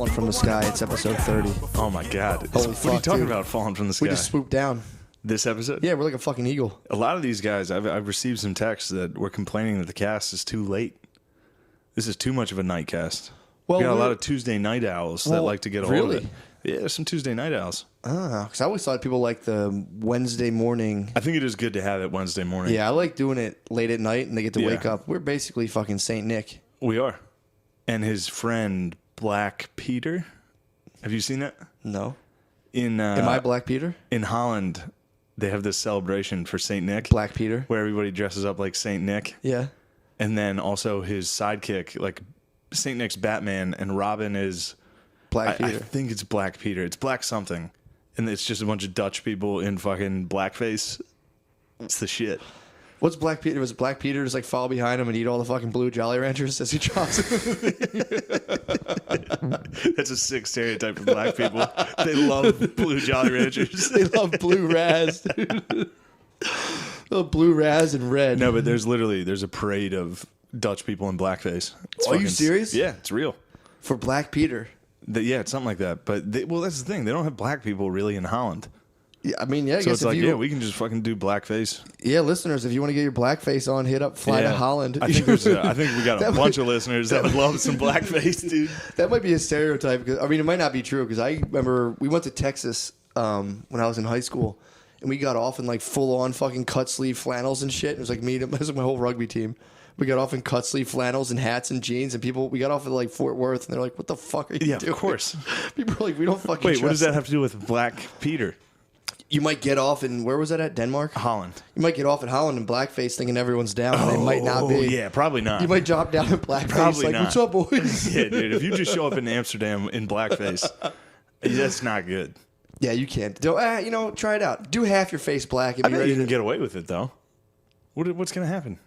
Falling from the Sky. It's episode 30. Oh my god. Holy What fuck, are you talking dude. about falling from the sky? We just swooped down. This episode? Yeah, we're like a fucking eagle. A lot of these guys, I've received some texts that were complaining that the cast is too late. This is too much of a night cast. Well, We got a lot of Tuesday night owls that like to get a hold of really? it. Yeah, there's some Tuesday night owls. Because I always thought people like the Wednesday morning. I think it is good to have it Wednesday morning. Yeah, I like doing it late at night and they get to Yeah. wake up. We're basically fucking Saint Nick. We are. And his friend, Black Peter. Have you seen that? No. Am Am I Black Peter? In Holland, they have this celebration for Saint Nick. Black Peter? Where everybody dresses up like Saint Nick. Yeah. And then also his sidekick, like Saint Nick's Batman, and Robin is Black I Peter. think it's Black Peter. It's Black something. And it's just a bunch of Dutch people in fucking blackface. It's the shit. What's Black Peter? Was Black Peter just like follow behind him and eat all the fucking blue Jolly Ranchers as he drops them? That's a sick stereotype for black people. They love blue Jolly Ranchers. They love blue Raz, dude. Love blue Raz and red. No, but there's a parade of Dutch people in blackface. It's Are you serious? Yeah, it's real. For Black Peter. Yeah, it's something like that. But that's the thing. They don't have black people really in Holland. Yeah, I mean, yeah, I So guess it's if like, you, yeah, we can just fucking do blackface. yeah, listeners, if you want to get your blackface on, hit up Fly to Yeah. Holland. I think we got a bunch of listeners that would love some blackface, dude. That might be a stereotype. Cause, I mean, it might not be true because I remember we went to Texas when I was in high school, and we got off in like full on fucking cut sleeve flannels and shit. It was like me and it was my whole rugby team. We got off in cut sleeve flannels and hats and jeans, and we got off at like Fort Worth, and they're like, "What the fuck are you doing?" Of course. People are like, "We don't fucking." Wait, what does trust that have to do with Black Peter? You might get off in where was that at? Denmark? Holland. You might get off in Holland in blackface thinking everyone's down, and they might not be. Yeah, probably not. You might drop down in blackface Probably like, not. "What's up, boys?" Yeah, dude. If you just show up in Amsterdam in blackface, that's not good. Yeah, you can't. Try it out. Do half your face black and I be bet ready you can to get away with it though. What's gonna happen?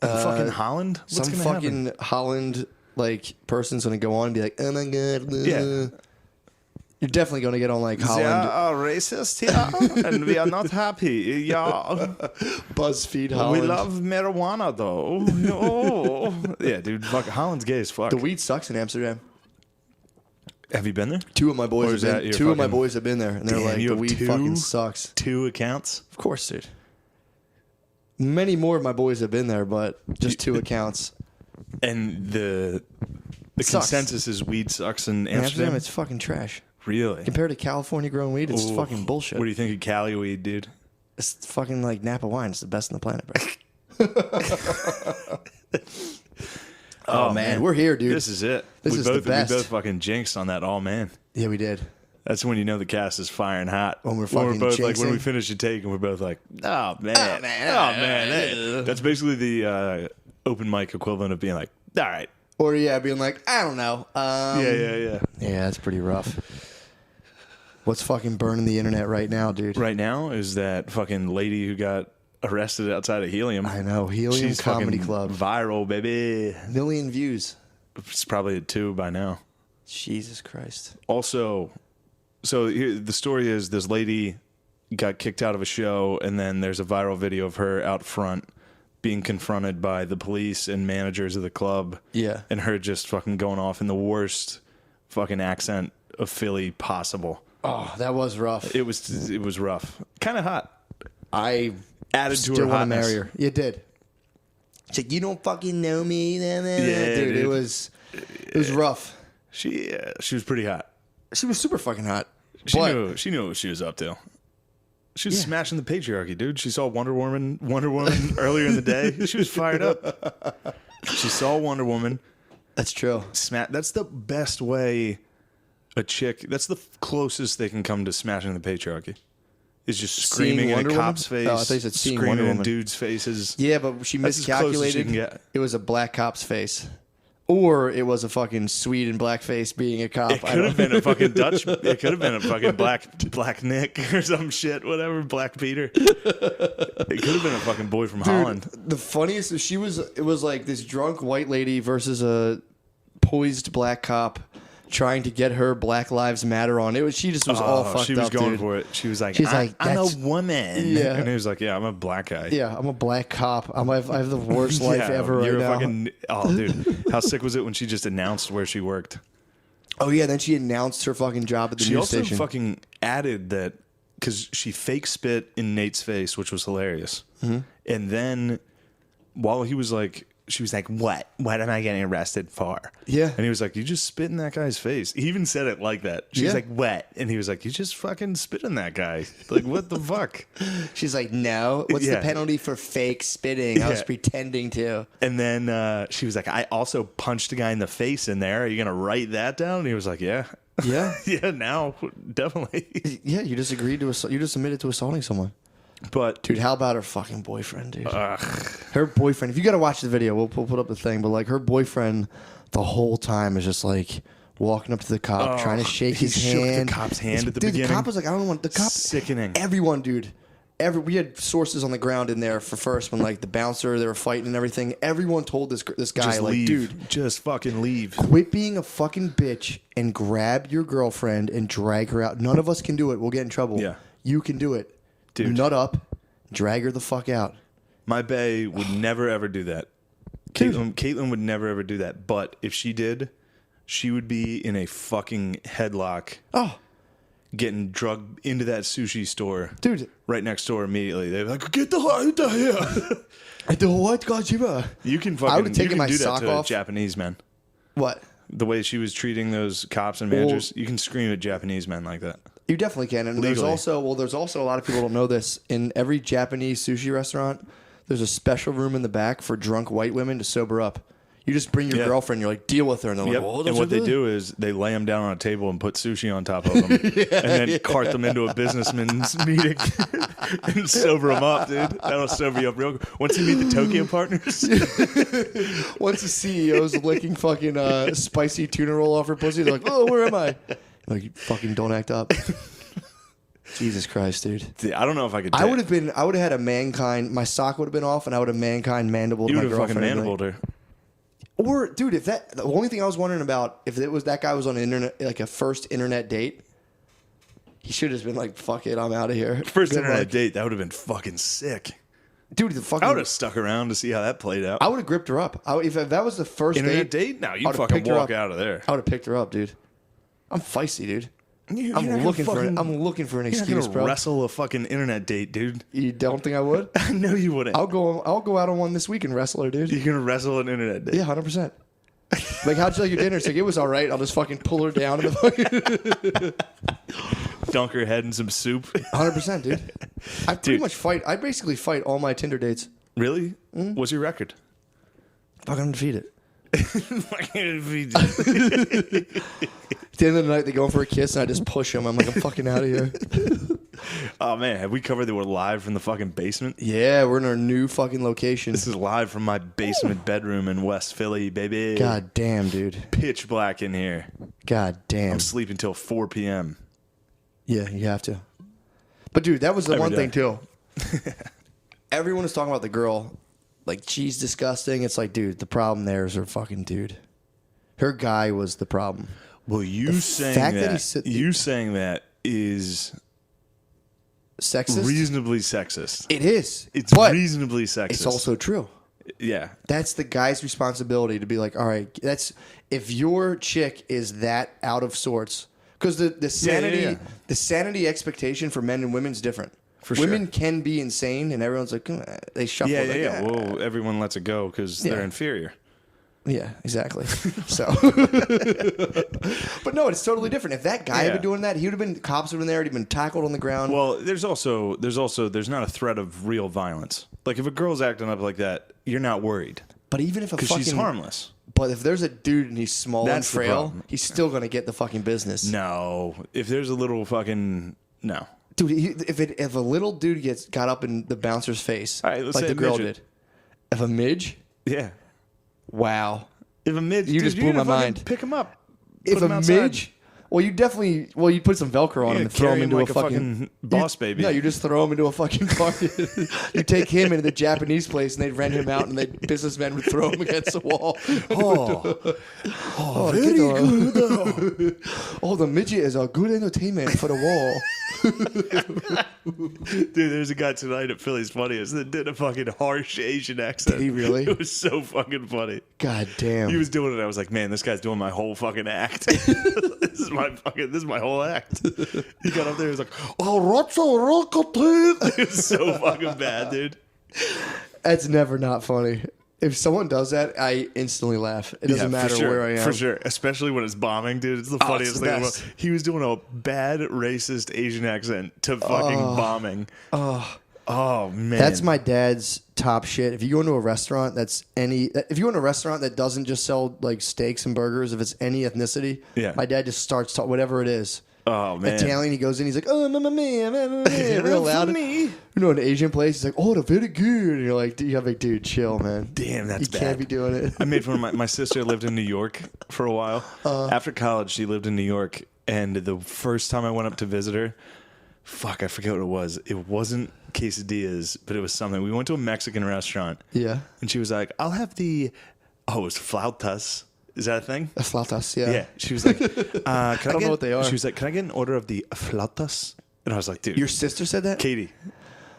In fucking Holland? What's some gonna fucking happen? Holland like person's gonna go on and be like, "Oh my god." Yeah. You're definitely gonna get on like Holland are racist here, and we are not happy. Yeah, BuzzFeed Holland. we love marijuana though. No. Yeah, dude. Fuck, Holland's gay as fuck. The weed sucks in Amsterdam. Have you been there? Two of my Or boys is have that been. your Two of my fucking- boys have been there, and they're Damn, like, you "The have weed two? fucking sucks." 2 accounts. Of course, dude. Many more of my boys have been there, but just 2 accounts. And the Sucks. consensus is weed sucks in In Amsterdam, Amsterdam. it's fucking trash. Really? Compared to California grown weed, it's Ooh. fucking bullshit. What do you think of Cali weed, dude? It's fucking like Napa wine. It's the best on the planet, bro. Oh, man, we're here, dude. This is it. This is the best. We both fucking jinxed on that. Oh man, Yeah, we did. that's when you know the cast is firing hot. When we're fucking both like when we jinxing. finish a take and we're both like, oh man, Oh, man. That's basically the open mic equivalent of being like, all right, Or being like, I don't know. yeah. Yeah, that's pretty rough. What's fucking burning the internet right now, dude? Right now is that fucking lady who got arrested outside of Helium. I know. Helium She's Comedy fucking Club. viral, baby. 1 million views. It's probably at 2 by now. Jesus Christ. Also, so here, the story is this lady got kicked out of a show, and then there's a viral video of her out front being confronted by the police and managers of the club. Yeah. And her just fucking going off in the worst fucking accent of Philly possible. Oh, that was rough. It was rough. Kind of hot. I Added to still her want to hotness. marry her. You did. She's like, you don't fucking know me. Yeah, dude, dude. it was rough. She was pretty hot. She was super fucking hot. She But- knew what she was up to. She was smashing the patriarchy, dude. She saw Wonder Woman earlier in the day. She was fired up. She saw Wonder Woman. That's true. That's the best way a chick. That's the closest they can come to smashing the patriarchy. Is just Seeing screaming in Wonder a cop's Woman? face. Oh, I thought you said seeing screaming Wonder in Woman. dudes' faces. Yeah, but she That's as close as you miscalculated. can get. It was a black cop's face. Or it was a fucking Swede in blackface being a cop. It could have been a fucking Dutch. It could have been a fucking black Nick or some shit. Whatever, Black Peter. It could have been a fucking boy from Holland. The funniest is it was like this drunk white lady versus a poised black cop trying to get her Black Lives Matter on. She just was all fucked up. She was going dude. for it. She was like, She's like, I'm a "That's-" woman. Yeah. And he was like, yeah, I'm a black guy. Yeah, I'm a black cop. I have the worst life Yeah, ever right you're a now. fucking, oh, dude. How sick was it when she just announced where she worked? Oh yeah, then she announced her fucking job at the She news also station. fucking added that because she fake spit in Nate's face, which was hilarious. Mm-hmm. And then while he was like, she was like, "What? What am I getting arrested for?" Yeah. And he was like, "You just spit in that guy's face." He even said it like that. She's Yeah. like, "What?" And he was like, "You just fucking spit in that guy." Like, what the fuck? She's like, no. What's the Yeah. penalty for fake spitting? I was Yeah. pretending to. And then she was like, "I also punched a guy in the face in there. Are you gonna write that down?" And he was like, "Yeah." Yeah. Yeah, now definitely. Yeah, you just agreed to you just admitted to assaulting someone. But Dude, how about her fucking boyfriend, dude? Her boyfriend. If you got to watch the video, we'll put up the thing. But like her boyfriend, the whole time is just like walking up to the cop, trying to shake he his shook the hand. cop's hand at the dude, beginning. the cop was like, I don't want the cop. Sickening. Everyone, dude. We had sources on the ground in there for first when like the bouncer, they were fighting and everything. Everyone told this guy just like, leave. dude, Just fucking leave. quit being a fucking bitch and grab your girlfriend and drag her out. None of us can do it. We'll get in trouble. Yeah. You can do it. Dude. Nut up. Drag her the fuck out. My bae would never ever do that. Dude. Caitlin would never ever do that. But if she did, she would be in a fucking headlock, Oh, getting drugged into that sushi store, dude. right next door immediately. They're like, "Get the hell out of here!" At the white Godzilla. You can fucking. I would've you taken can my do that sock to off. Japanese men. What? The way she was treating those cops and managers, you can scream at Japanese men like that. You definitely can. And Legally. there's also a lot of people don't know this. In every Japanese sushi restaurant, there's a special room in the back for drunk white women to sober up. You just bring your Yeah. girlfriend, you're like, deal with her. And they're Yep. like, And what they do is they lay them down on a table and put sushi on top of them, and then cart them into a businessman's meeting and sober them up, dude. That'll sober you up real quick. Once you meet the Tokyo partners, Once the CEO's licking fucking spicy tuna roll off her pussy, they're like, oh, where am I? Like, you fucking don't act up. Jesus Christ, dude. I don't know if I could. I would have had a mankind, my sock would have been off, and I would have mankind mandibled You my would have fucking girlfriend. mandibled her. Or, dude, if the only thing I was wondering about, if it was that guy was on an internet, like a first internet date, he should have just been like, fuck it, I'm out of here. First Been internet like, date, that would have been fucking sick. Dude, the fucking. I would have stuck around to see how that played out. I would have gripped her up. If that was the first Internet date? No, I you would've fucking picked her walk up. out of there. I would have picked her up, dude. I'm feisty, dude. You're I'm not looking gonna for fucking- I'm looking for an You're not excuse, gonna bro. wrestle a fucking internet date, dude. You don't think I would? I know you wouldn't. I'll go out on one this week and wrestle her, dude. You're gonna wrestle an internet date. Yeah, 100%. Like, how'd you like your dinner? It's like, it was all right. I'll just fucking pull her down in the fucking... Dunk her head in some soup. 100%, dude. I pretty much fight. I basically fight all my Tinder dates. Really? What's your record? Fucking undefeated. Fucking At the end of the night, they go for a kiss, and I just push them. I'm like, I'm fucking out of here. Oh man, have we covered that we're live from the fucking basement? Yeah, we're in our new fucking location. This is live from my basement bedroom in West Philly, baby. God damn, dude. Pitch black in here. God damn. I'm sleeping till 4 p.m. Yeah, you have to. But dude, that was the Every one day. thing too. Everyone is talking about the girl, like she's disgusting. It's like, dude, the problem there is her fucking dude. Her guy was the problem. Well, you The saying fact that that, he said- you saying that is Sexist. reasonably sexist. It is. It's but reasonably sexist. it's also true. yeah. That's the guy's responsibility to be like, all right, that's if your chick is that out of sorts, because the sanity yeah. the sanity expectation for men and women is different. For Women sure. can be insane, and everyone's like, they shuffle. Yeah, like, yeah, yeah. Well, everyone lets it go because Yeah. they're inferior. Yeah, exactly. So, but no, it's totally different. If that guy had Yeah. been doing that, he would have been. Cops would have been there. He'd been tackled on the ground. Well, there's not a threat of real violence. Like if a girl's acting up like that, you're not worried but even if a because fucking she's harmless. But if there's a dude and he's small That's the and frail, problem. he's still gonna get the fucking business. No, if there's a little fucking no. Dude, if a little dude got up in the bouncer's face, All right, let's like say the a girl midget. did, if a midge, Yeah. wow. If a midge, You just blew my mind. Pick him up. If Put him a outside. midge, you'd put some Velcro on him Yeah, and throw carry him him into like a fucking boss baby. No, you just throw him into a fucking party. You take him into the Japanese place and they'd rent him out, and businessmen would throw him against the wall. Very good. Oh, the midget is a good entertainment for the wall. Dude, there's a guy tonight at Philly's Funniest that did a fucking harsh Asian accent. Did he really? It was so fucking funny. God damn. He was doing it. I was like, man, this guy's doing my whole fucking act. This is my whole act. He got up there. He was like, oh, it was so fucking bad, dude. That's never not funny. If someone does that, I instantly laugh. It doesn't matter where I am. For sure. Especially when it's bombing, dude. It's the funniest thing in the world. He was doing a bad racist Asian accent to fucking bombing. Oh, man. That's my dad's top shit. If you go into a restaurant if you go into a restaurant that doesn't just sell like steaks and burgers, if it's any ethnicity, my dad just starts talking, whatever it is. Oh, man. Italian, he goes in, he's like, oh, mamma mia, real loud. You know, an Asian place, he's like, oh, they're very good. And you're like, dude, chill, man. Damn, that's bad. You can't be doing it. I made fun of my sister lived in New York for a while. After college, she lived in New York. And the first time I went up to visit her, I forget what it was. It wasn't quesadillas, but it was something. We went to a Mexican restaurant. Yeah. And she was like, I'll have it was flautas. Is that a thing? Flautas, yeah. Yeah. She was like, I don't know what they are. She was like, can I get an order of the flautas? And I was like, dude. Your sister said that? Katie.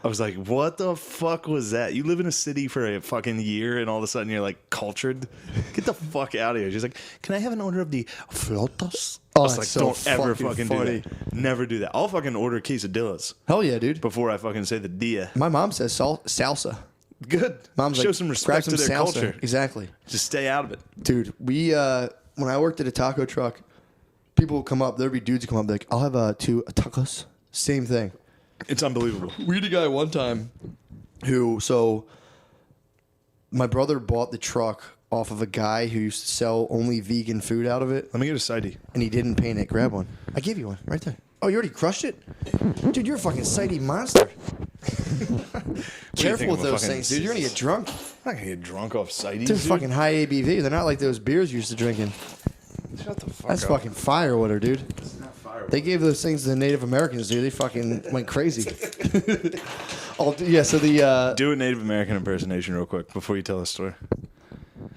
I was like, what the fuck was that? You live in a city for a fucking year and all of a sudden you're like cultured? Get the fuck out of here. She's like, can I have an order of the flautas? Oh, I was like, so don't ever fucking funny. do that. Never do that. I'll fucking order quesadillas Hell yeah, dude. before I fucking say the dia. My mom says salsa. Good. Mom's Show like, some grab respect some to their salsa. culture. Exactly. Just stay out of it. Dude, when I worked at a taco truck, people would come up, there'd be dudes who come up, like, I'll have 2 tacos. Same thing. It's unbelievable. We had a guy one time my brother bought the truck off of a guy who used to sell only vegan food out of it. Let me get a sidey. And he didn't paint it. Grab one. I gave you one right there. Oh, you already crushed it? Dude, you're a fucking sidey monster. Careful with those things, dude. You're going to get drunk. I'm not going to get drunk off sidies, They're fucking high ABV. They're not like those beers you used to drinking. Shut the fuck That's up. fucking firewater, dude. It's not firewater. They gave those things to the Native Americans, dude. They fucking went crazy. So the... Do a Native American impersonation real quick before you tell the story.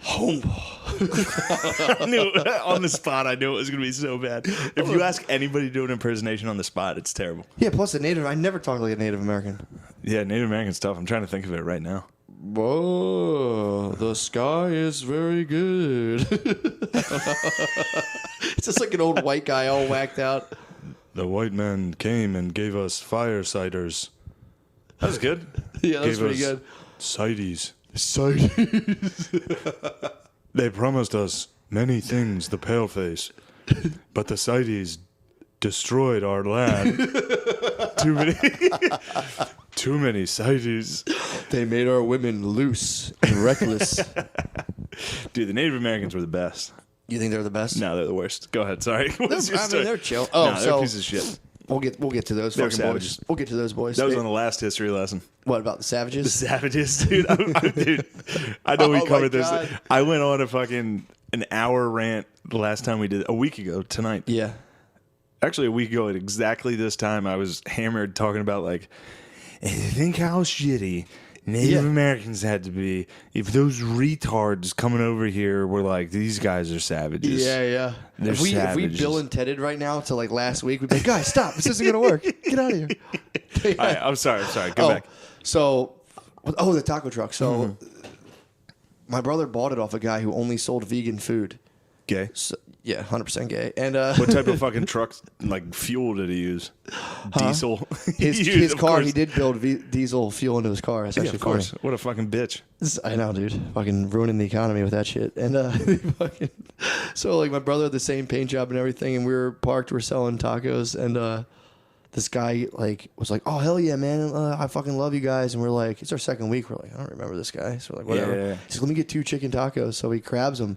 Home. I knew on the spot. I knew it was going to be so bad. If you ask anybody to do an impersonation on the spot, it's terrible. Yeah, plus I never talk like a Native American. Yeah, Native American's tough. I'm trying to think of it right now. Whoa, the sky is very good. It's just like an old white guy all whacked out. The white man came and gave us fire ciders. That was good. Yeah, that was pretty good. Cides. Cides. They promised us many things, the paleface, but the cides destroyed our land. Too many cides. They made our women loose and reckless. Dude, the Native Americans were the best. You think they're the best? No, they're the worst. Go ahead. Sorry. They're chill. They're pieces of shit. We'll get to those They're fucking savages. boys. We'll get to those boys. That was on the last history lesson. What about the savages? The savages, dude. Dude, I know we covered this. God. I went on a fucking an hour rant the last time we did a week ago tonight. Yeah. Actually, a week ago at exactly this time, I was hammered talking about like, think how shitty Native Americans had to be if those retards coming over here were like, these guys are savages. Yeah. They're If we savages. Bill and Tedded right now to like last week, we'd be like, guys, stop. This isn't going to work. Get out of here. All right, I'm sorry. Go back. So, the taco truck. So, my brother bought it off a guy who only sold vegan food. Gay. So, yeah, 100% gay. And What type of fucking truck, like fuel did he use? Diesel. his Of car, course. he did build diesel fuel into his car. That's Yeah, actually of course. funny. What a fucking bitch. I know, dude. Fucking ruining the economy with that shit. And so like my brother had the same paint job and everything, and we were parked, we're selling tacos, and this guy like was like, "Oh hell yeah, man! I fucking love you guys." And we're like, "It's our second week." We're like, "I don't remember this guy." So we're like, "Whatever." Yeah. He's like, "Let me get 2 chicken tacos." So he grabs them.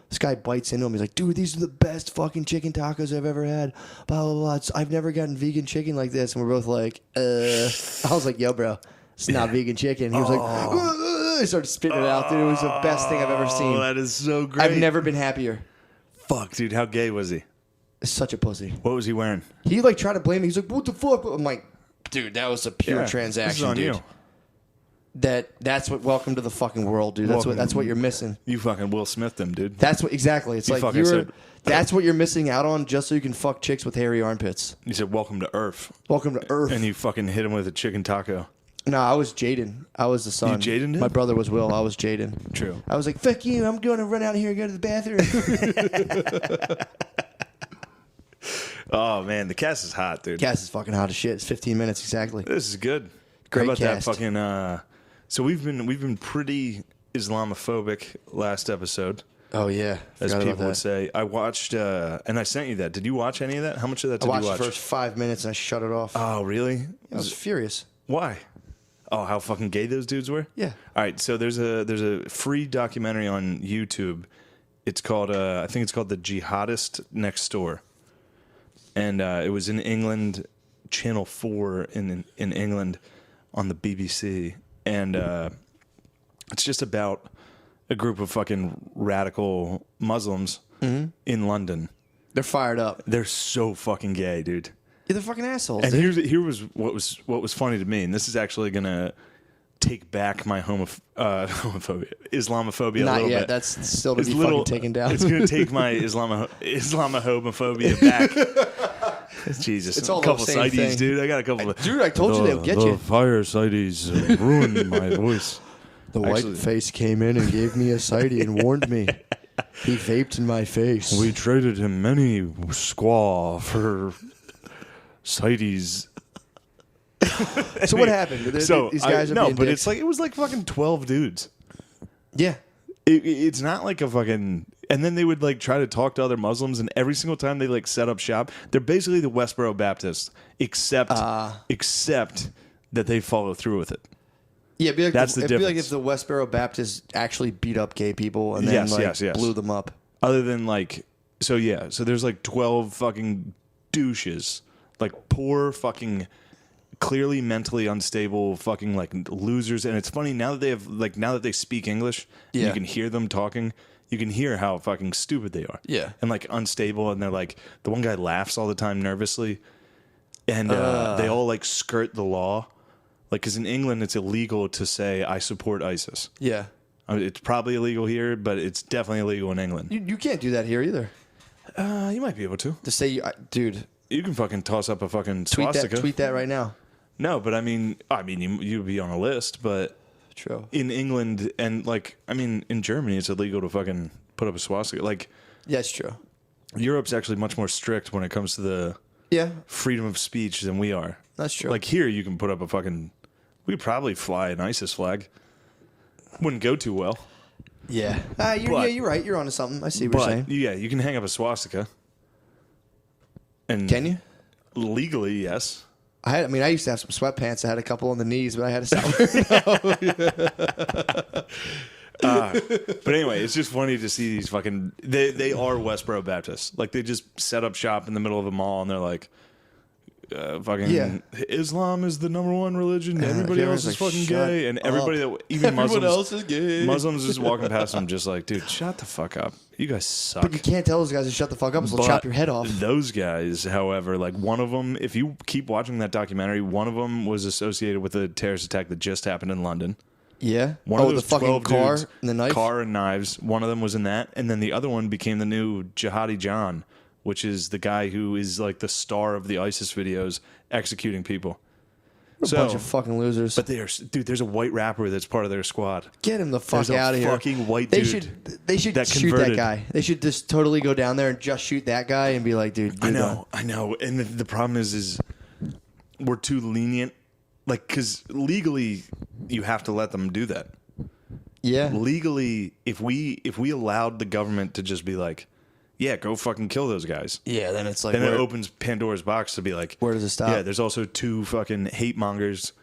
This guy bites into him. He's like, "Dude, these are the best fucking chicken tacos I've ever had." Blah blah blah. I've never gotten vegan chicken like this. And we're both like, I was like, "Yo, bro, it's not vegan chicken." He was like, he started spitting it out, dude. It was the best thing I've ever seen. Oh, that is so great. I've never been happier. Fuck, dude. How gay was he? Such a pussy. What was he wearing? He like tried to blame me. He's like, "What the fuck?" I'm like, "Dude, that was a pure This is transaction, on dude." you. that's what Welcome to the fucking world, dude. That's what you're missing. You fucking Will Smith them, dude. That's what exactly. It's You like fucking said- that's what you're missing out on just so you can fuck chicks with hairy armpits. You said welcome to Earth. Welcome to Earth. And you fucking hit him with a chicken taco. No, I was Jaden. I was the son. You Jaden did? My brother was Will. I was Jaden. True. I was like, fuck you. I'm going to run out here and go to the bathroom. Oh man, the cast is hot, dude. Gas is fucking hot as shit. It's 15 minutes exactly. This is good. Great How about cast. that fucking so we've been pretty Islamophobic last episode, Oh, yeah. as Forgot about people would that. say. I watched and I sent you that. Did you watch any of that? How much of that I did watched you watch? the first 5 minutes and I shut it off. Oh, really? I was furious. Why? Oh, how fucking gay those dudes were? Yeah. All right, so there's a free documentary on YouTube. It's called I think it's called The Jihadist Next Door. And it was in England, Channel 4 in England on the BBC. And it's just about a group of fucking radical Muslims in London. They're fired up. They're so fucking gay, dude. Yeah, they're fucking assholes. And dude. here was what was funny to me, and this is actually gonna take back my homophobia, Islamophobia a Not little yet. bit. That's still to It's be little- fucking taken down. It's gonna take my Islamophobia back. Jesus, It's all a the couple same sides, thing. dude. I got a couple. Dude, I told you they'll get you. Fire sides ruined my voice. The Actually- white face came in and gave me a sighty and warned me. He vaped in my face. We traded him many squaw for sides. So what happened? These guys are no, being but dicks. it's like it was like fucking 12 dudes. Yeah. It's not like a fucking. And then they would like try to talk to other Muslims, and every single time they like set up shop, they're basically the Westboro Baptists, except that they follow through with it. Yeah, it'd be like That's the it'd be like difference. if the Westboro Baptists actually beat up gay people and then Yes, yes. blew them up. Other than like, so there's like 12 fucking douches, like poor fucking, clearly mentally unstable fucking like losers. And it's funny now that they speak English, and Yeah. you can hear them talking. You can hear how fucking stupid they are. Yeah. And like unstable. And they're like, the one guy laughs all the time nervously. And they all like skirt the law. Like, because in England, it's illegal to say, I support ISIS. Yeah. I mean, it's probably illegal here, but it's definitely illegal in England. You can't do that here either. You might be able to. To say, dude, You can fucking toss up a fucking tweet swastika. that right now. No, but I mean, you'd be on a list, but True. in England and like, I mean, in Germany, it's illegal to fucking put up a swastika. Like, Yeah, it's true. Europe's actually much more strict when it comes to the Yeah, freedom of speech than we are. that's true. Like here, you can put up a fucking. We'd probably fly an ISIS flag. Wouldn't go too well. yeah. But- You're right. You're onto something. I see what you're But saying. yeah, you can hang up a swastika. And Can you? legally, yes. I used to have some sweatpants. I had a couple on the knees, but I had to stop. But anyway, it's just funny to see these fucking. They are Westboro Baptists. Like they just set up shop in the middle of a mall, and they're like, fucking. Yeah. Islam is the number one religion. Everybody else is everyone's like, fucking "Shut gay, and everybody that even Everyone Muslims. else is gay. Muslims just walking past them, just like, dude, shut the fuck up. You guys suck. But you can't tell those guys to shut the fuck up, so they'll chop your head off. Those guys, however, like one of them, if you keep watching that documentary, one of them was associated with a terrorist attack that just happened in London. Yeah. One of the those fucking 12 car dudes, and the knife. car and knives. One of them was in that, and then the other one became the new Jihadi John, which is the guy who is like the star of the ISIS videos executing people. A bunch of fucking losers. But dude, there's a white rapper that's part of their squad. Get him the fuck There's a out of here. fucking white They dude should that shoot that converted. guy. They should just totally go down there and just shoot that guy and be like, dude, I you're know. And the problem is we're too lenient. Like, because legally, you have to let them do that. done. Yeah. Legally, if we allowed the government to just be like, yeah, go fucking kill those guys. Yeah, then it's like, Then it where, opens Pandora's box to be like, where does it stop? yeah, there's also 2 fucking hate mongers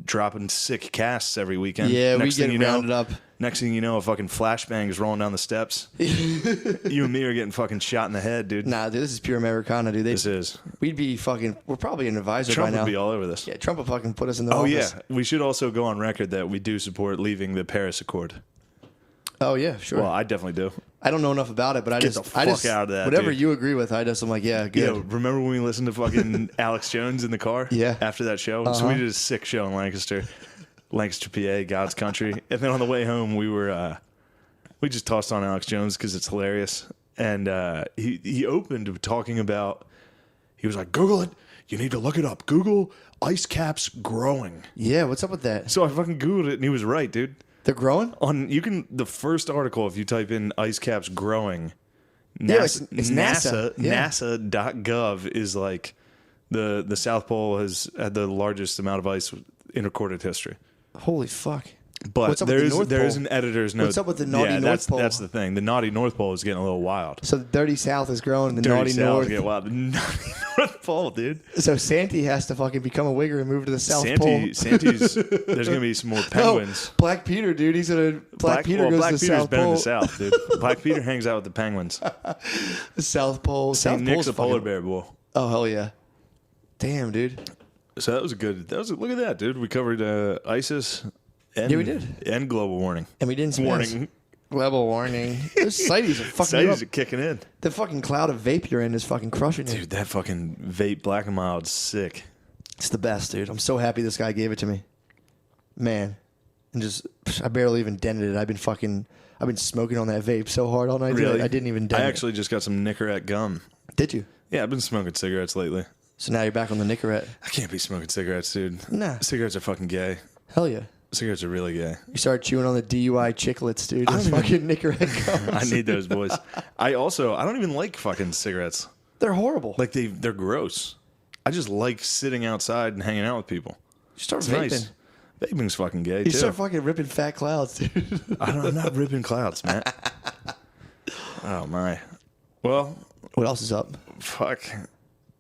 dropping sick casts every weekend. Yeah, Next we thing get you know- rounded up. Next thing you know, a fucking flashbang is rolling down the steps. You and me are getting fucking shot in the head, dude. Nah, dude, this is pure Americana, dude. This is. We'd be fucking, we're probably an advisor Trump by now. would be all over this. Yeah, Trump would fucking put us in the Oh, office. yeah. We should also go on record that we do support leaving the Paris Accord. Oh, yeah, sure. Well, I definitely do. I don't know enough about it, but Get the fuck out of that, whatever dude. you agree with, I'm like, yeah, good. Yeah, remember when we listened to fucking Alex Jones in the car? Yeah. After that show? So we did a sick show in Lancaster. Lancaster, PA, God's country. And then on the way home, we just tossed on Alex Jones because it's hilarious. And he opened talking about, he was like, Google it. You need to look it up. Google ice caps growing. Yeah, what's up with that? So I fucking Googled it, and he was right, dude. They're growing? The first article, if you type in ice caps growing, NASA, it's NASA. NASA.gov is like the South Pole has had the largest amount of ice in recorded history. Holy fuck. But there is an editor's note. What's up with the naughty North Pole? That's the thing. The naughty North Pole is getting a little wild. So the dirty South is growing, the Dirty naughty South North. is getting wild. The naughty North Pole, dude. So Santy has to fucking become a wigger and move to the South Pole. Santy's. There's gonna be some more penguins. No, Black Peter, dude. He's gonna. Black Peter goes to the South better Pole. in the South, dude. Black Peter hangs out with the penguins. The South Pole. St. Nick's a polar bear bull. Oh hell yeah! Damn, dude. So that was a good. Look at that, dude. We covered ISIS. And, yeah, we did. And global warning. And we didn't warning. Global warning. Those sighties are fucking sighties are kicking in. The fucking cloud of vape you're in is fucking crushing you. Dude, that fucking vape Black and Mild's sick. It's the best, dude. I'm so happy this guy gave it to me. Man. And just, I barely even dented it. I've been smoking on that vape so hard all night. Really? I didn't even dent it. I actually just got some Nicorette gum. Did you? Yeah, I've been smoking cigarettes lately. So now you're back on the Nicorette. I can't be smoking cigarettes, dude. Nah. Cigarettes are fucking gay. Hell yeah. Cigarettes are really gay. You start chewing on the DUI chiclets, dude. Those fucking Nicorette gums. I need those, boys. I don't even like fucking cigarettes. They're horrible. Like they're gross. I just like sitting outside and hanging out with people. You start it's vaping. Nice. Vaping's fucking gay, too. You start fucking ripping fat clouds, dude. I'm not ripping clouds, man. Oh, my. Well. What else is up? Fuck.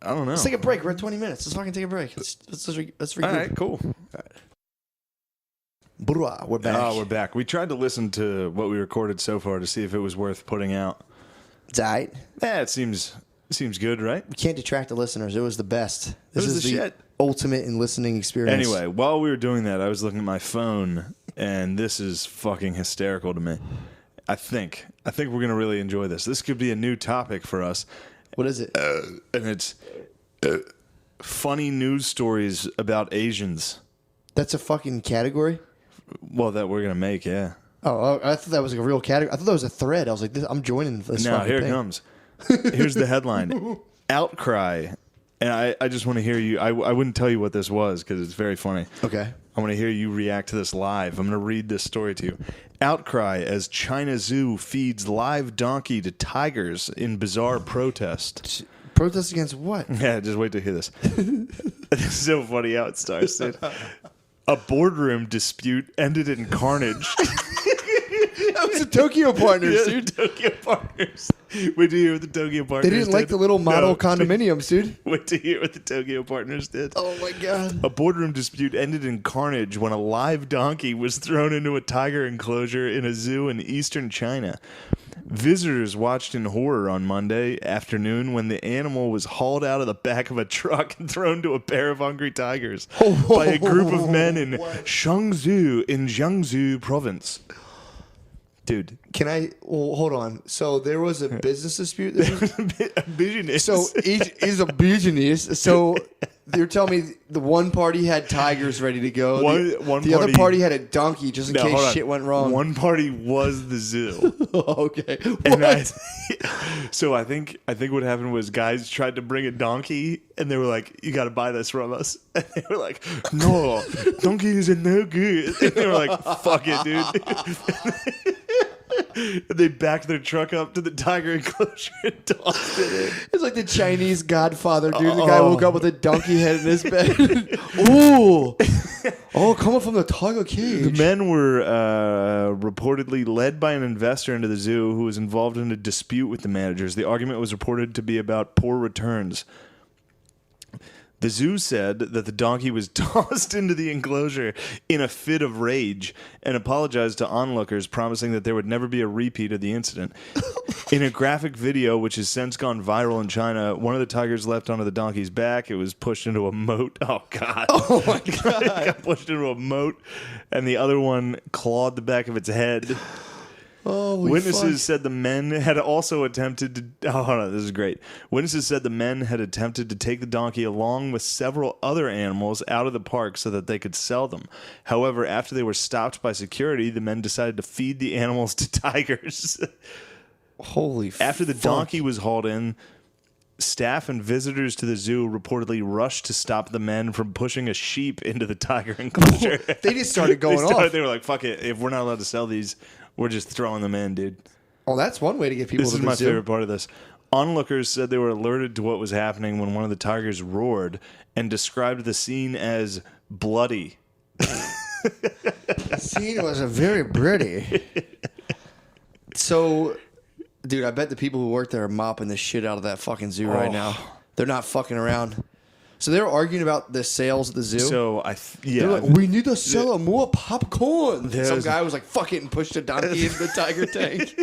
I don't know. Let's take a break. We're at 20 minutes. Let's fucking take a break. Let's regroup. All right, cool. All right. We're back. Oh, we're back. We tried to listen to what we recorded so far to see if it was worth putting out. It's all right. Yeah, it seems good, right? We can't detract the listeners. It was the best. This was is the the shit. ultimate in listening experience. Anyway, while we were doing that, I was looking at my phone, and this is fucking hysterical to me. I think we're going to really enjoy this. This could be a new topic for us. What is it? And it's funny news stories about Asians. That's a fucking category? Well, that we're going to make, yeah. Oh, I thought that was like a real category. I thought that was a thread. I was like, I'm joining this No, fucking here thing. it comes. Here's the headline. Outcry. And I just want to hear you. I wouldn't tell you what this was because it's very funny. Okay. I want to hear you react to this live. I'm going to read this story to you. Outcry as China Zoo feeds live donkey to tigers in bizarre protest. Protest against what? Yeah, just wait to hear this. It's so funny how it starts, dude. A boardroom dispute ended in carnage. That was the Tokyo Partners, Yeah, dude. Tokyo Partners. Wait to hear what the Tokyo Partners They didn't like the little model condominiums, dude. Wait to hear what the Tokyo Partners did. Oh, my God. A boardroom dispute ended in carnage when a live donkey was thrown into a tiger enclosure in a zoo in eastern China. Visitors watched in horror on Monday afternoon when the animal was hauled out of the back of a truck and thrown to a pair of hungry tigers by a group of men in Shangzhou in Jiangsu province. Dude. Can I? Well, hold on. So there was a business dispute. A business. So each is a business. So you're telling me the one party had tigers ready to go. The other party had a donkey just in case shit went wrong. One party was the zoo. Okay. And I think what happened was guys tried to bring a donkey and they were like, "You got to buy this from us." And they were like, "No, donkeys are no good." And they were like, "Fuck it, dude." And they backed their truck up to the tiger enclosure and tossed it in. It's like the Chinese Godfather, dude. The guy woke up with a donkey head in his bed. Ooh. Oh, coming from the tiger cage. The men were reportedly led by an investor into the zoo who was involved in a dispute with the managers. The argument was reported to be about poor returns. The zoo said that the donkey was tossed into the enclosure in a fit of rage and apologized to onlookers, promising that there would never be a repeat of the incident. In a graphic video, which has since gone viral in China, one of the tigers leapt onto the donkey's back. It was pushed into a moat. Oh, God. Oh, my God. It got pushed into a moat, and the other one clawed the back of its head. Holy Witnesses fuck. said the men had also attempted to... Oh, hold on, this is great. Witnesses said the men had attempted to take the donkey along with several other animals out of the park so that they could sell them. However, after they were stopped by security, the men decided to feed the animals to tigers. Holy fuck. After the donkey was hauled in, staff and visitors to the zoo reportedly rushed to stop the men from pushing a sheep into the tiger enclosure. They just started going off. They were like, fuck it. If we're not allowed to sell these, we're just throwing them in, dude. Oh, that's one way to get people This to is the my zoo. favorite part of this. Onlookers said they were alerted to what was happening when one of the tigers roared and described the scene as bloody. The scene was a very pretty. So, dude, I bet the people who work there are mopping the shit out of that fucking zoo right now. They're not fucking around. So they were arguing about the sales at the zoo. So They're like, we need to sell more popcorn. Some guy was like, fuck it, and pushed a donkey into the tiger tank.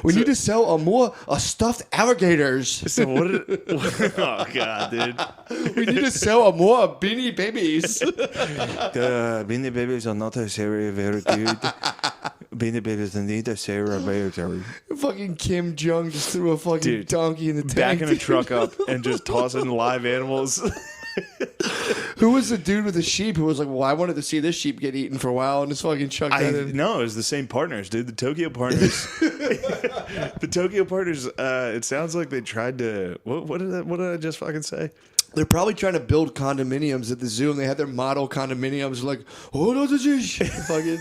We need to sell more stuffed alligators. So what did... Oh, God, dude. We need to sell more beanie babies. The Beanie Babies are not very, very good. Beanie Babies need a very. Fucking Kim Jong just threw a fucking donkey in the tank. Backing a truck up and just tossing live animals. Who was the dude with the sheep who was like, well, I wanted to see this sheep get eaten for a while and just fucking chucked that in? No, it was the same partners, dude. The Tokyo partners. The Tokyo partners, it sounds like they tried to... What did I just fucking say? They're probably trying to build condominiums at the zoo, and they had their model condominiums like, oh, no, this is fucking...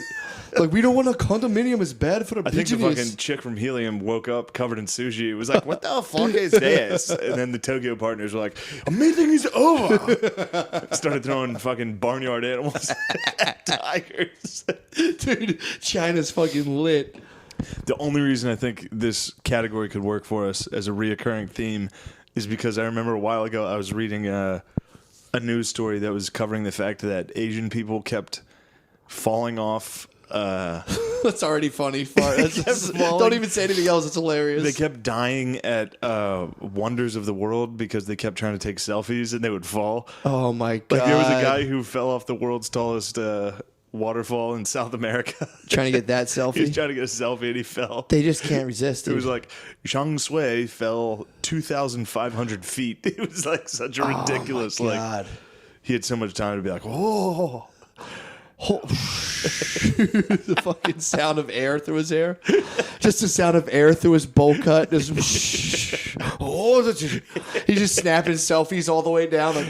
Like, we don't want a condominium. It's bad for the I think the fucking chick from Helium woke up covered in sushi. It was like, what the fuck is this? And then the Tokyo partners were like, a meeting is over. Started throwing fucking barnyard animals at tigers. Dude, China's fucking lit. The only reason I think this category could work for us as a reoccurring theme is because I remember a while ago I was reading a news story that was covering the fact that Asian people kept falling off. That's already funny. Don't even say anything else. It's hilarious. They kept dying at Wonders of the World because they kept trying to take selfies and they would fall. Oh my god! Like there was a guy who fell off the world's tallest waterfall in South America. Trying to get that selfie. He was trying to get a selfie and he fell. They just can't resist. Dude. It was like Zhang Sui fell 2,500 feet. It was like such a ridiculous. Oh my god. Like he had so much time to be like, oh. The fucking sound of air through his hair. Just the sound of air through his bowl cut. Just he's just snapping selfies all the way down. Like,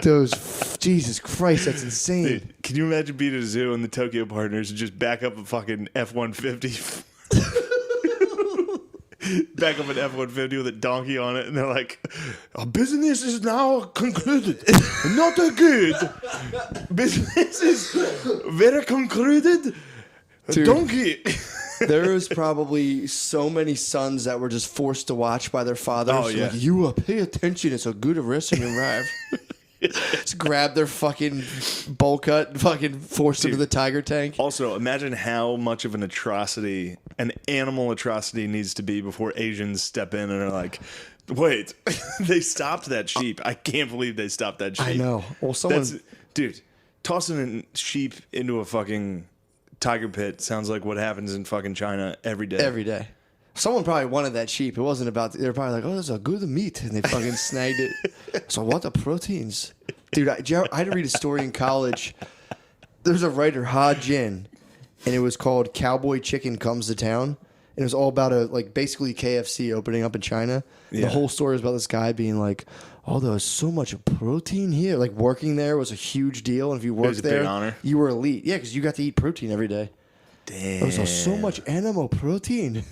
those, Jesus Christ, that's insane. Dude, can you imagine being at a zoo and the Tokyo partners and just back up a fucking F-150? Back up an F-150 with a donkey on it, and they're like, "Our business is now concluded. Not a good business is very concluded." Dude. Donkey. There was probably so many sons that were just forced to watch by their fathers. Oh, yeah. Like, you pay attention. It's a good wrestling arrive. Just grab their fucking bowl cut and fucking force them to the tiger tank. Also, imagine how much of an atrocity, an animal atrocity needs to be before Asians step in and are like, wait, they stopped that sheep. I can't believe they stopped that sheep. I know. Well, Dude, tossing a sheep into a fucking tiger pit sounds like what happens in fucking China every day. Every day. Someone probably wanted that sheep. It wasn't about... They were probably like, oh, this is a good meat. And they fucking snagged it. So what the proteins? Dude, I had to read a story in college. There's a writer, Ha Jin, and it was called Cowboy Chicken Comes to Town. And it was all about basically KFC opening up in China. Yeah. The whole story was about this guy being like, oh, there's so much protein here. Like working there was a huge deal. And if you worked there, big honor. You were elite. Yeah, because you got to eat protein every day. Damn. There's so much animal protein.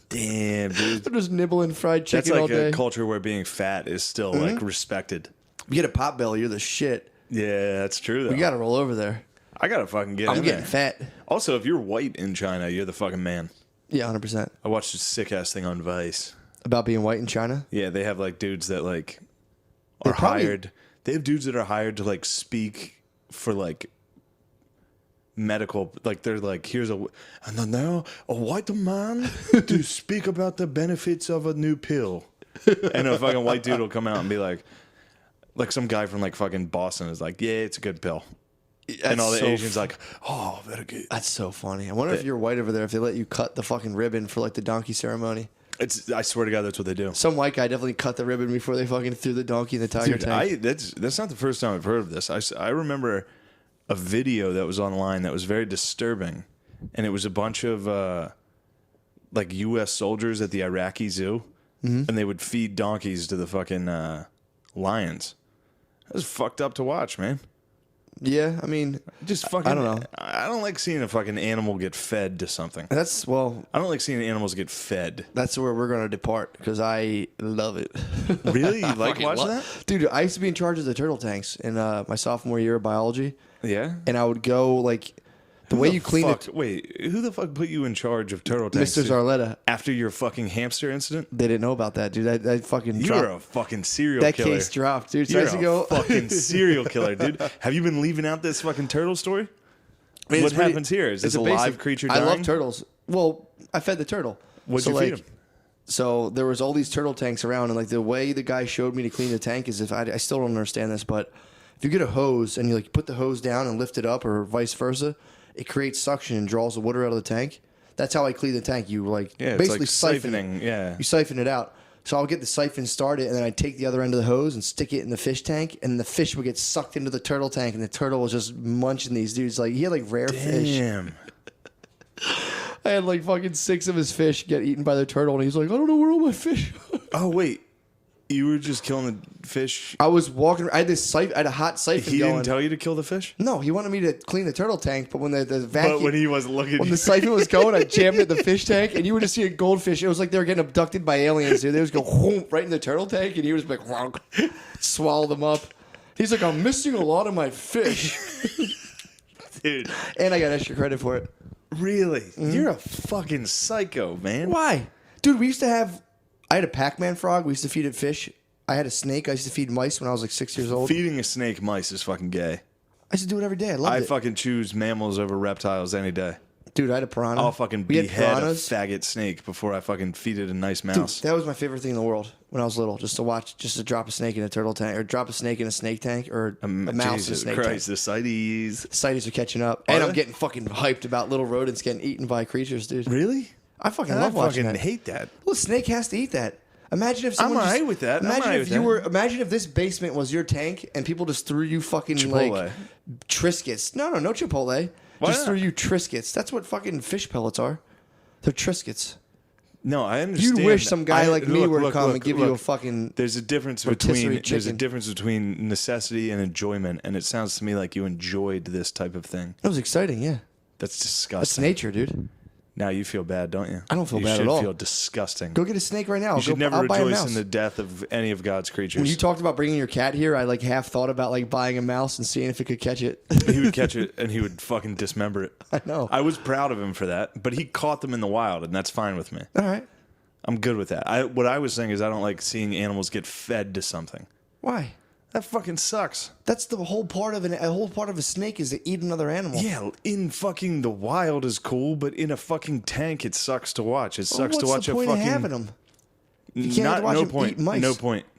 Damn, dude. They're just nibbling fried chicken all day. That's like a culture where being fat is still like respected. You get a pot belly, you're the shit. Yeah, that's true though. You got to roll over there. I got to fucking get in I'm getting there. fat. Also, if you're white in China, you're the fucking man. Yeah, 100%. I watched this sick ass thing on Vice. About being white in China? Yeah, they have like dudes that like are hired. They have dudes that are hired to like speak for like medical, like they're like, here's and now a white man to speak about the benefits of a new pill, and a fucking white dude will come out and be like some guy from like fucking Boston is like, yeah, it's a good pill. and all the so Asians like, oh, very good. That's so funny. I wonder if you're white over there, if they let you cut the fucking ribbon for like the donkey ceremony. I swear to God, that's what they do. Some white guy definitely cut the ribbon before they fucking threw the donkey in the tiger tank. That's not the first time I've heard of this. I remember a video that was online that was very disturbing, and it was a bunch of like U.S. soldiers at the Iraqi zoo, and they would feed donkeys to the fucking lions. That was fucked up to watch, man. Yeah, I mean, Just fucking. I don't know. I don't like seeing a fucking animal get fed to something. I don't like seeing animals get fed. that's where we're going to depart because I love it. Really? You like Fucking watching that? Dude, I used to be in charge of the turtle tanks in my sophomore year of biology. Yeah. And I would go, like, the way you clean it. Wait, who the fuck put you in charge of turtle tanks? Mr. Zarletta. After your fucking hamster incident? They didn't know about that, dude. I fucking You're dropped. a fucking serial That killer. case dropped, dude. You're So I used to a fucking serial killer, dude. Have you been leaving out this fucking turtle story? I mean, What it's pretty- happens here? Is this it's a basic- live creature I dying? love turtles. Well, I fed the turtle. What'd So, you feed like, him? So there was all these turtle tanks around, and like the way the guy showed me to clean the tank is I still don't understand this, but if you get a hose and you like put the hose down and lift it up, or vice versa, it creates suction and draws the water out of the tank. That's how I clean the tank. You like basically like siphon siphoning. it. Yeah. You siphon it out. So I'll get the siphon started, and then I'd take the other end of the hose and stick it in the fish tank, and the fish would get sucked into the turtle tank, and the turtle was just munching these dudes. Like, he had like rare fish. Damn. I had like fucking 6 of his fish get eaten by the turtle, and he's like, I don't know where all my fish are. Oh, wait. You were just killing the fish? I was walking. I had a hot siphon He going. didn't tell you to kill the fish? No, he wanted me to clean the turtle tank, but when the vacuum, But when he wasn't looking, when the siphon was going, I jammed it in the fish tank, and you would just see a goldfish. It was like they were getting abducted by aliens, dude. They would just go whoom, right in the turtle tank, and he would just be like, wonk, swallow them up. He's like, I'm missing a lot of my fish. dude. And I got extra credit for it. Really? You're a fucking psycho, man. Why? Dude, I had a Pac-Man frog. We used to feed it fish. I had a snake. I used to feed mice when I was like 6 years old. Feeding a snake mice is fucking gay. I used to do it every day. I loved I it. fucking choose mammals over reptiles any day. Dude, I had a piranha. I'll fucking We had behead a piranhas. faggot snake before I fucking feed it a nice Dude, mouse. that was my favorite thing in the world when I was little. Just to drop a snake in a turtle tank, or drop a snake in a snake tank, or a mouse in a Jesus snake Christ, tank. the CITES. Cities are catching up, Are and they? I'm getting fucking hyped about little rodents getting eaten by creatures, dude. Really? I fucking love watching fucking that. hate that. Well, a snake has to eat that. Imagine if someone I'm just, alright with that. I'm Imagine alright if with you that. were. Imagine if this basement was your tank and people just threw you fucking Chipotle. like Triscuits. No Chipotle. Why just not? threw you Triscuits. That's what fucking fish pellets are. They're Triscuits. No, I understand. You'd wish some guy like me were to look, come look, and give you a look. fucking. There's a difference rotisserie chicken. between necessity and enjoyment, and it sounds to me like you enjoyed this type of thing. It was exciting, yeah. That's That's disgusting. nature, dude. Now you feel bad, don't you? I don't feel you bad should at all. Feel disgusting. Go get a snake right now. You should never I'll buy a rejoice mouse. in the death of any of God's creatures. When you talked about bringing your cat here, I like half thought about like buying a mouse and seeing if it could catch it. He would catch it and he would fucking dismember it. I know. I was proud of him for that, but he caught them in the wild, and that's fine with me. All right. I'm good with that. What I was saying is I don't like seeing animals get fed to something. Why? That fucking sucks. That's the whole part of a snake is to eat another animal. Yeah, in fucking the wild is cool, but in a fucking tank it sucks to watch. It sucks What's to watch the point a fucking. of having them? You can't have to watch no them point. eat mice.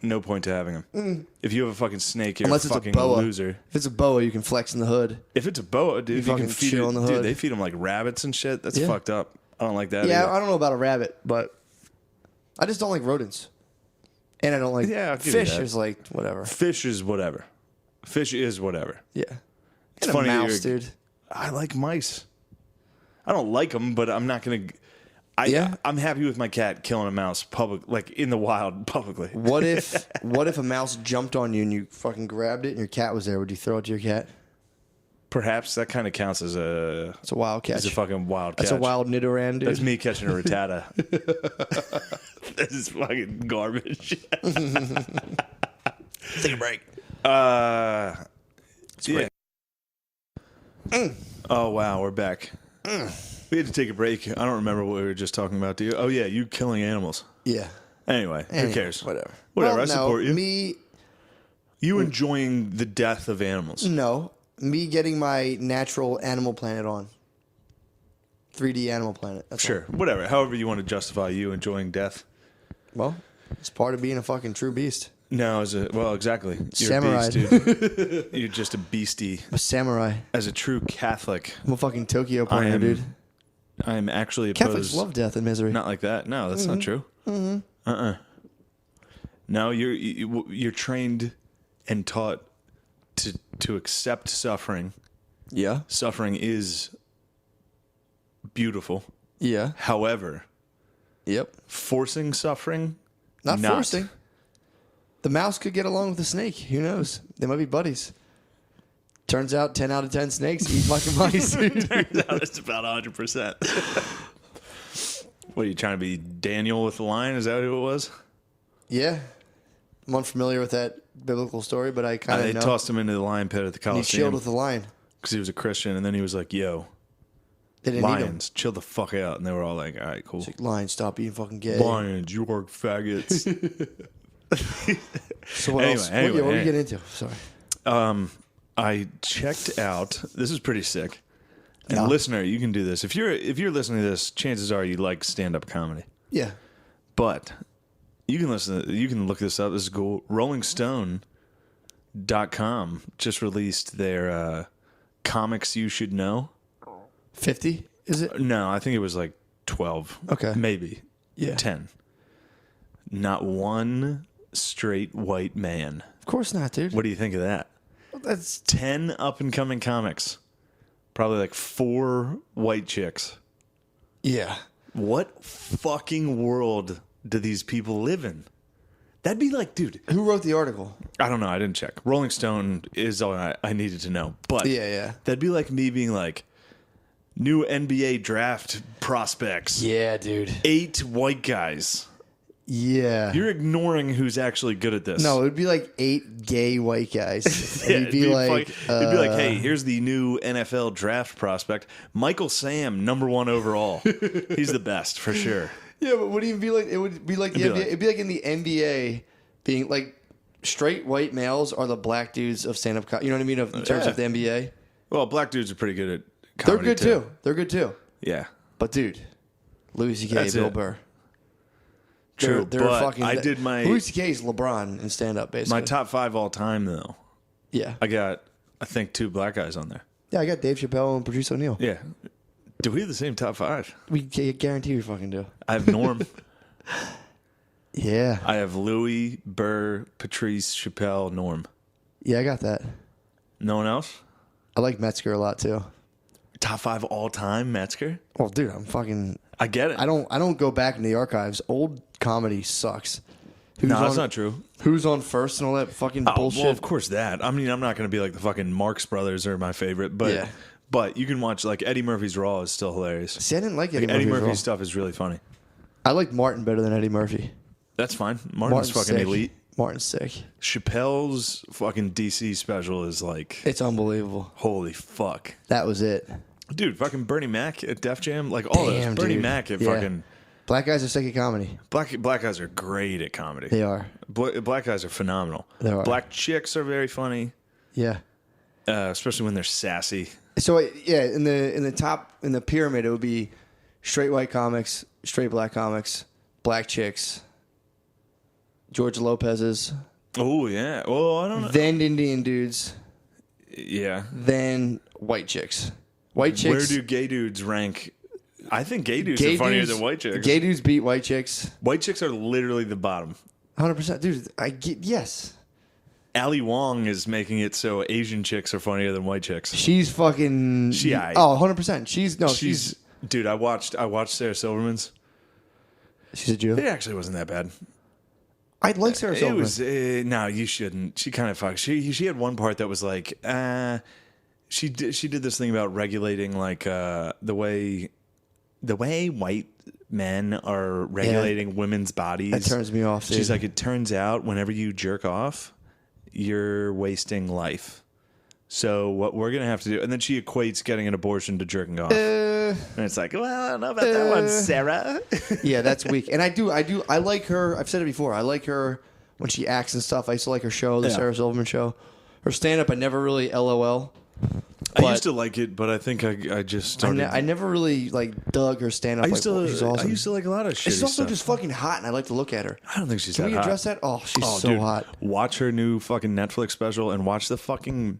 No point to having them. If you have a fucking snake, you're Unless a it's a fucking boa. loser. If it's a boa, you can flex in the hood. If it's a boa, dude, you fucking can feed it. chill in the Dude, hood. they feed them like rabbits and shit. That's Yeah. fucked up. I don't like that. Yeah, either. I don't know about a rabbit, but I just don't like rodents. And I don't like Yeah, I'll give you fish. that. Is like whatever. Fish is whatever. Fish is whatever. Yeah. It's And funny a that mouse, you're- dude. I like mice. I don't like them, but I'm not gonna. Yeah? I'm happy with my cat killing a mouse like in the wild publicly. What if a mouse jumped on you and you fucking grabbed it and your cat was there? Would you throw it to your cat? Perhaps that kind of counts as a It's a wild catch. as a fucking wild catch. That's a wild nidoran, dude. That's me catching a rattata. This is fucking garbage. Take a break. Yeah. Oh wow, we're back. We had to take a break. I don't remember what we were just talking about. Do you? Oh yeah, you killing animals. Yeah. Anyway, who cares? Whatever. Whatever. Well, I support you. Me, You enjoying the death of animals? no. Me getting my natural Animal Planet on. 3D Animal Planet. That's Sure. Whatever. However you want to justify you enjoying death. all. Well, it's part of being a fucking true beast. No, exactly. You're Samurai. a beast, dude. You're just a beastie. I'm a samurai. As a true Catholic, I'm a fucking Tokyo porno, dude. I am actually opposed. Catholics love death and misery. Not like that. No, that's not true. Mm-hmm. No, you're trained and taught to accept suffering. Yeah. Suffering is beautiful. Yeah. However, Yep. forcing suffering, Not forcing. The mouse could get along with the snake. Who knows? They might be buddies. Turns out 10 out of 10 snakes eat fucking mice. Turns out it's about 100%. What, are you trying to be Daniel with the lion? Is that who it was? Yeah. I'm unfamiliar with that biblical story, but I kind of They know. tossed him into the lion pit at the And he chilled Coliseum with the lion. because he was a Christian, and then he was like, yo, They didn't eat him. lions, chill the fuck out. And they were all like, all right, cool. It's like, lion, stop being fucking gay. Lions, you are faggots. So what else? What do we get into? Sorry. I checked out. This is pretty sick. And Yeah. listener, you can do this. If you're listening to this, chances are you like stand-up comedy. Yeah. But you can look this up. This is cool. RollingStone.com just released their comics you should know. 50? Is it? No, I think it was like 12. Okay. Maybe. Yeah. 10. Not one straight white man. Of course not, dude. What do you think of that? That's 10 up-and-coming comics. Probably like 4 white chicks. yeah. What fucking world do these people live in? That'd be like, dude, Who wrote the article? I don't know. I didn't check. Rolling Stone is all I needed to know. But Yeah. that'd be like me being like, new NBA draft prospects. Yeah, dude. 8 white guys. Yeah. You're ignoring who's actually good at this. No, it would be like 8 gay white guys. And Yeah, you'd be like, it'd be like, hey, here's the new NFL draft prospect, Michael Sam, number 1 overall. He's the best for sure. yeah, but would it even be like? It would be like the It'd NBA. be like- It'd be like in the NBA, being like straight white males are the black dudes of stand up. You know what I mean? In terms Yeah. of the NBA, Well, black dudes are pretty good at they're comedy good too. They're good too. Yeah, But dude, Louis C.K., That's Bill it. Burr. true. They're but fucking. I did Louis C.K. is LeBron in stand up, basically. my top 5 all time though. Yeah. I think 2 black guys on there. Yeah, I got Dave Chappelle and Patrice O'Neal. Yeah. Do we have the same top 5? We guarantee we fucking do. I have Norm. Yeah. I have Louis, Burr, Patrice, Chappelle, Norm. Yeah, I got that. No one else? I like Metzger a lot too. Top 5 all time, Metzger? Well, dude, I'm fucking. I get it. I don't go back in the archives. Old comedy sucks. Who's No, that's on- not true. Who's on first and all that fucking bullshit. Well, of course that. I mean, I'm not going to be like the fucking Marx Brothers are my favorite, but Yeah. but you can watch like Eddie Murphy's Raw is still hilarious. See, I didn't like Eddie, Eddie Murphy's Murphy's stuff is really funny. I like Martin better than Eddie Murphy. That's fine. Martin's fucking sick. elite. Martin's sick. Chappelle's fucking DC special is like, It's unbelievable. holy fuck. That was it. Dude, fucking Bernie Mac at Def Jam, like all Damn, those. Bernie dude. Mac at Yeah. fucking Black guys are sick at comedy. black guys are great at comedy. They are. Black guys are phenomenal. They are. Black chicks are very funny, Yeah. especially when they're sassy. So yeah, in the pyramid, it would be straight white comics, straight black comics, black chicks, George Lopez's, Oh yeah. Oh, I don't know. then Indian dudes, Yeah. then white chicks. White chicks. Where do gay dudes rank? I think gay dudes are funnier than white chicks. Gay dudes beat white chicks. White chicks are literally the bottom. 100%. Dude, I get, yes. Ali Wong is making it so Asian chicks are funnier than white chicks. She's fucking. She aight. Oh, 100%. She's Dude, I watched Sarah Silverman's. a Jew. It actually wasn't that bad. I like Sarah It Silverman. was no, you shouldn't. She kind of fucked. She had one part that was like she did this thing about regulating like the way white men are regulating women's bodies. That turns me off, dude. She's like, it turns out whenever you jerk off, you're wasting life. So what we're gonna have to do, and then she equates getting an abortion to jerking off, and it's like, well, I don't know about that one, Sarah. Yeah, that's weak. And I like her. I've said it before. I like her when she acts and stuff. I used to like her show, the Yeah. Sarah Silverman show. Her stand up, I never really LOL. I used to like it, but I think I just started. I never really like dug her stand up. She's awesome. I used to like a lot of shit. She's also just fucking hot, and I like to look at her. I don't think she's Can that we hot. address that? Oh, she's so dude, hot. Watch her new fucking Netflix special and watch the fucking.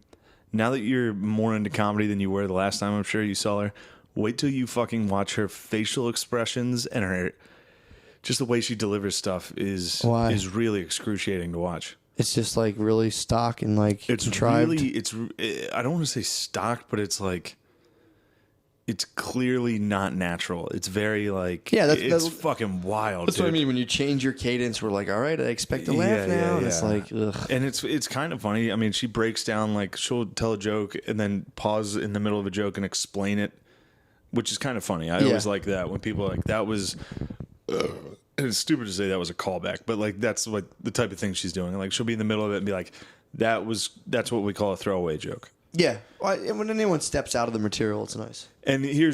Now that you're more into comedy than you were the last time, I'm sure you saw her. Wait till you fucking watch her facial expressions and her. Just the way she delivers stuff is really excruciating to watch. It's just like really stock and like It's contrived. I don't want to say stock, but it's like it's clearly not natural. It's very like it's fucking wild. That's what I mean when you change your cadence. We're like, all right, I expect to laugh now, and it's like, ugh. And it's kind of funny. I mean, she breaks down like she'll tell a joke and then pause in the middle of a joke and explain it, which is kind of funny. I always like that when people are like that was. And it's stupid to say that was a callback, but like that's like the type of thing she's doing. Like she'll be in the middle of it and be like, that's what we call a throwaway joke. Yeah, and when anyone steps out of the material, it's nice. And it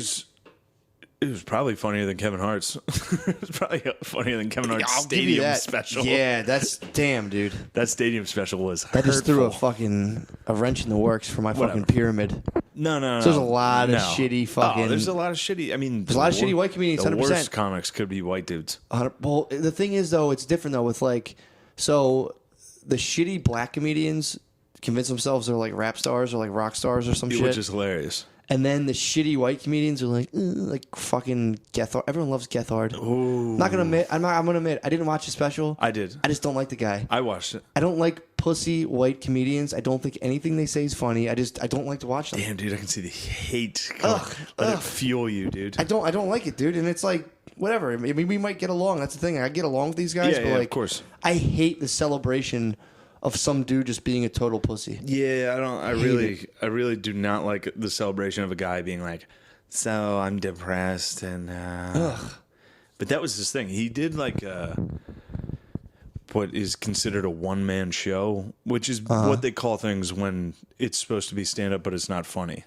was probably funnier than Kevin Hart's. It was probably funnier than Kevin Hart's stadium special. Yeah, that's damn, dude. That stadium special was that just threw a wrench in the works for my fucking pyramid. No. So there's a lot of shitty fucking. Oh, there's a lot of shitty. I mean, there's a lot of shitty white comedians. 100%. The worst comics could be white dudes. Well, the thing is though, it's different though. With like, so the shitty black comedians convince themselves they're like rap stars or like rock stars or some shit, which is hilarious. And then the shitty white comedians are like fucking Gethard. Everyone loves Gethard. Ooh. Not gonna admit. I'm gonna admit. I didn't watch the special. I did. I just don't like the guy. I watched it. I don't like pussy white comedians. I don't think anything they say is funny. I don't like to watch them. Damn, dude, I can see the hate. Let it fuel you, dude. I don't like it, dude. And it's like whatever. I mean, we might get along. That's the thing. I get along with these guys, but like, of course. I hate the celebration of some dude just being a total pussy. Yeah, I really do not like the celebration of a guy being like, so I'm depressed and but that was his thing. He did like what is considered a one-man show, which is what they call things when it's supposed to be stand-up but it's not funny.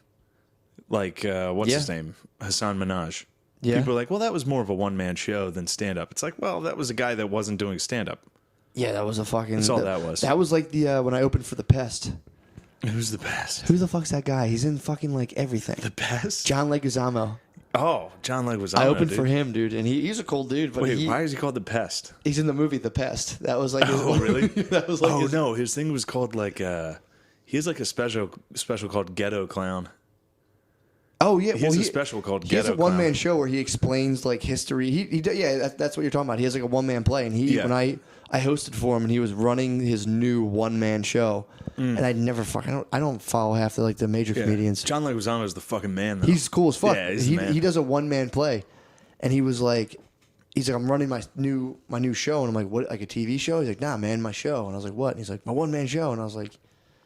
Like what's his name? Hassan Minhaj. Yeah. People are like, well, that was more of a one-man show than stand-up. It's like, well, that was a guy that wasn't doing stand-up. Yeah, that was a fucking... That's all that was. That was like the when I opened for The Pest. Who's The Pest? Who the fuck's that guy? He's in fucking like everything. The Pest? John Leguizamo. Oh, John Leguizamo. I opened for him, dude, and he's a cool dude. But wait, why is he called The Pest? He's in the movie The Pest. That was like... Oh, really? That was like no, his thing was called like... he has like a special called Ghetto Clown. Oh yeah, he has a special called Ghetto Clown. He has a one-man show where he explains like history. That's what you're talking about. He has like a one-man play, and when I hosted for him, and he was running his new one-man show, and I'd never I don't follow half the major comedians. John Leguizamo is the fucking man, though. He's cool as fuck. Yeah, he's the man. He does a one-man play, and he's like, I'm running my new show, and I'm like, what, like a TV show? He's like, nah, man, my show. And I was like, what? And he's like, my one-man show. And I was like,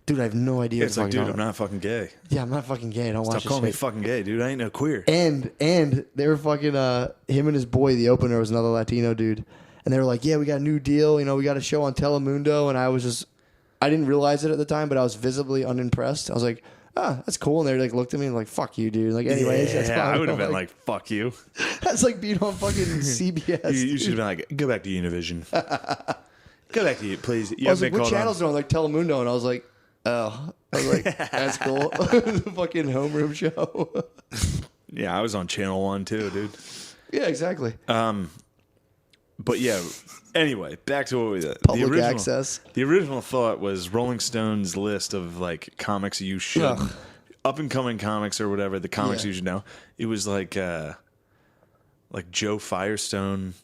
dude, I have no idea. It's like, dude, I'm not fucking gay. Yeah, I'm not fucking gay. I don't watch this Stop calling me shit. fucking gay, dude. I ain't no queer. And they were fucking him and his boy. The opener was another Latino dude, and they were like, yeah, we got a new deal. You know, we got a show on Telemundo, and I didn't realize it at the time, but I was visibly unimpressed. I was like, that's cool. And they like looked at me and like, fuck you, dude. Like, anyways, that's fine. I would have been like, fuck you. That's like being on fucking CBS. You should have been like, go back to Univision. Go back to you, please. I was like, what channel's on? Like Telemundo, and I was like, oh. I was like, that's cool. The fucking homeroom show. Yeah, I was on Channel 1 too, dude. Yeah, exactly. But yeah, anyway, back to what we did. Public access. The original thought was Rolling Stone's list of like comics you should, up and coming comics or whatever, the comics you should know. It was like Joe Firestone.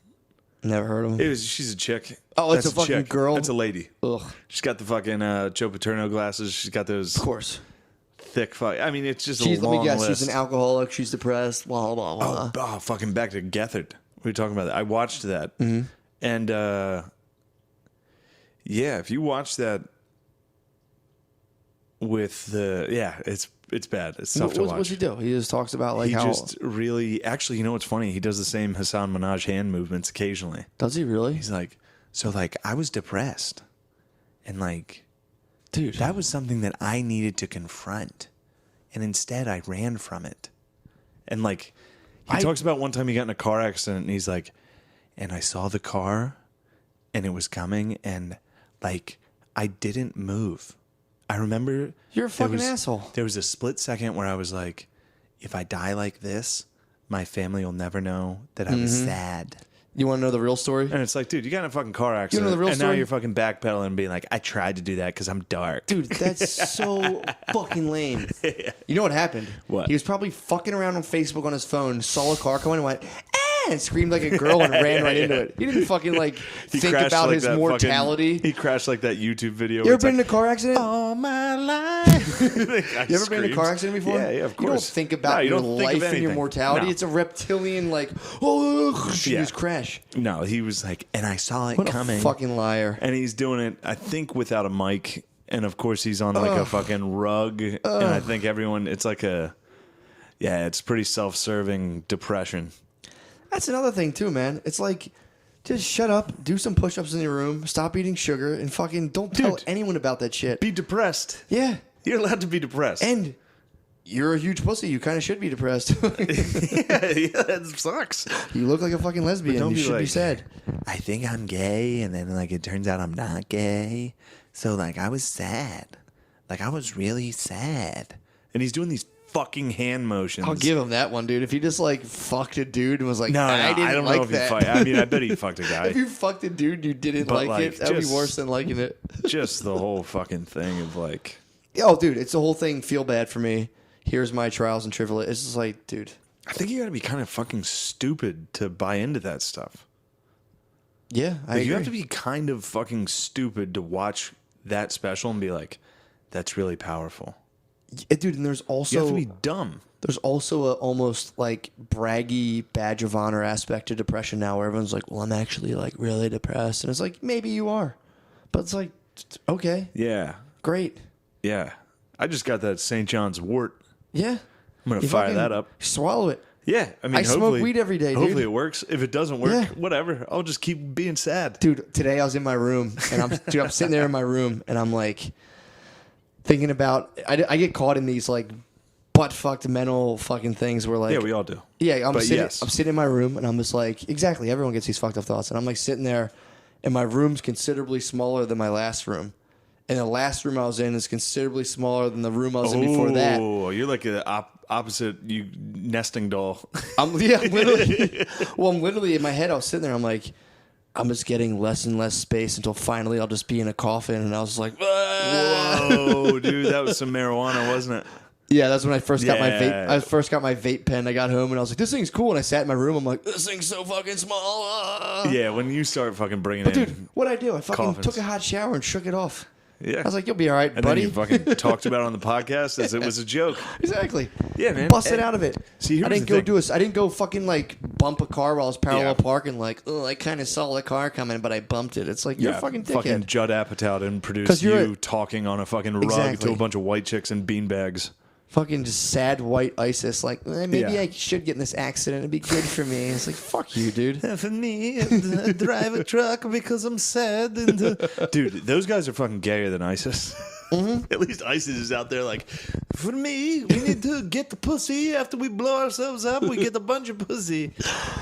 Never heard of him. She's a chick. Oh, it's a fucking chick. girl. That's a lady. Ugh. She's got the fucking Joe Paterno glasses. She's got those. Of course. Thick. I mean, it's just a long let me guess. list. She's an alcoholic. She's depressed. Blah blah blah. Oh, fucking back to Gethard. We were talking about that. I watched that, and if you watch that with it's bad. It's tough to watch. What's he do? He just talks about like how. He just really, actually, you know what's funny? He does the same Hassan Minhaj hand movements occasionally. Does he really? He's like, so like I was depressed, and like, dude, that was something that I needed to confront, and instead I ran from it, and like. He talks about one time he got in a car accident, and he's like, and I saw the car, and it was coming, and like I didn't move. I remember You're a fucking asshole. There was a split second where I was like, if I die like this, my family will never know that I was sad. You want to know the real story? And it's like, dude, you got in a fucking car accident. You know the real and story? now you're fucking backpedaling and being like, I tried to do that because I'm dark. Dude, that's so fucking lame. You know what happened? What? He was probably fucking around on Facebook on his phone, saw a car coming and went, and screamed like a girl and ran right into it. He didn't fucking think crashed about like his that mortality. He crashed like that YouTube video. You ever been in a car accident? All my life. You ever been in a car accident before? Yeah, of course. You don't think about your life and your mortality. No. It's a reptilian, you just crash. No, he was like, and I saw it What coming. a fucking liar. And he's doing it, I think, without a mic. And of course, he's on like a fucking rug. And I think everyone, it's like it's pretty self-serving depression. That's another thing too, man. It's like, just shut up, do some push-ups in your room, stop eating sugar, and fucking don't tell anyone about that shit. Be depressed. Yeah. You're allowed to be depressed. And you're a huge pussy. You kind of should be depressed. yeah, that sucks. You look like a fucking lesbian. You should be sad. I think I'm gay, and then it turns out I'm not gay. So I was sad. I was really sad. And he's doing these fucking hand motions. I'll give him that one, dude. If he just fucked a dude and was like, no, I didn't I don't like know if that. he fucked. I mean, I bet he fucked a guy. If you fucked a dude you didn't But, like it, that'd be worse than liking it. Just the whole fucking thing of Oh, dude, it's the whole thing. Feel bad for me. Here's my trials and tribulations. It's just like, dude. I think you got to be kind of fucking stupid to buy into that stuff. Yeah, I agree. You have to be kind of fucking stupid to watch that special and be like, that's really powerful. Yeah, dude, and there's also... You have to be dumb. There's also a almost braggy badge of honor aspect to depression now where everyone's like, well, I'm actually really depressed. And it's like, maybe you are. But it's like, okay. Yeah. Great. Yeah. I just got that St. John's wort. Yeah. I'm going to fire that up. Swallow it. Yeah. I mean, I smoke weed every day, dude. Hopefully it works. If it doesn't work, whatever. I'll just keep being sad. Dude, today I was in my room and I'm sitting there in my room and I'm thinking about, I get caught in these butt-fucked mental fucking things where yeah, we all do. Yeah, I'm sitting in my room and I'm just exactly, everyone gets these fucked up thoughts. And I'm sitting there and my room's considerably smaller than my last room. And the last room I was in is considerably smaller than the room I was in before that. Oh, you're like an opposite nesting doll. I'm literally, I'm literally in my head, I was sitting there, I'm just getting less and less space until finally I'll just be in a coffin. And I was like, whoa, dude, that was some marijuana, wasn't it? Yeah, that's when I first got my vape. I first got my vape pen. I got home and I was like, "This thing's cool." And I sat in my room. I'm like, "This thing's so fucking small." Yeah, when you start fucking bringing But in, dude, what'd I do? I fucking coffins. took a hot shower and shook it off. Yeah, I was like, "You'll be all right, and buddy." then you fucking talked about it on the podcast as it was a joke. Exactly. Yeah, man. Busted out of it. See, I didn't go fucking bump a car while I was parallel parking. I kind of saw the car coming, but I bumped it. It's like you're a fucking dickhead. Fucking Judd Apatow didn't produce you talking on a fucking rug to a bunch of white chicks in beanbags. Fucking just sad white ISIS. Maybe I should get in this accident. It'd be good for me. It's like, fuck you, dude. For me, I drive a truck because I'm sad. Dude, those guys are fucking gayer than ISIS. Mm-hmm. At least ISIS is out there for me, we need to get the pussy. After we blow ourselves up, we get a bunch of pussy.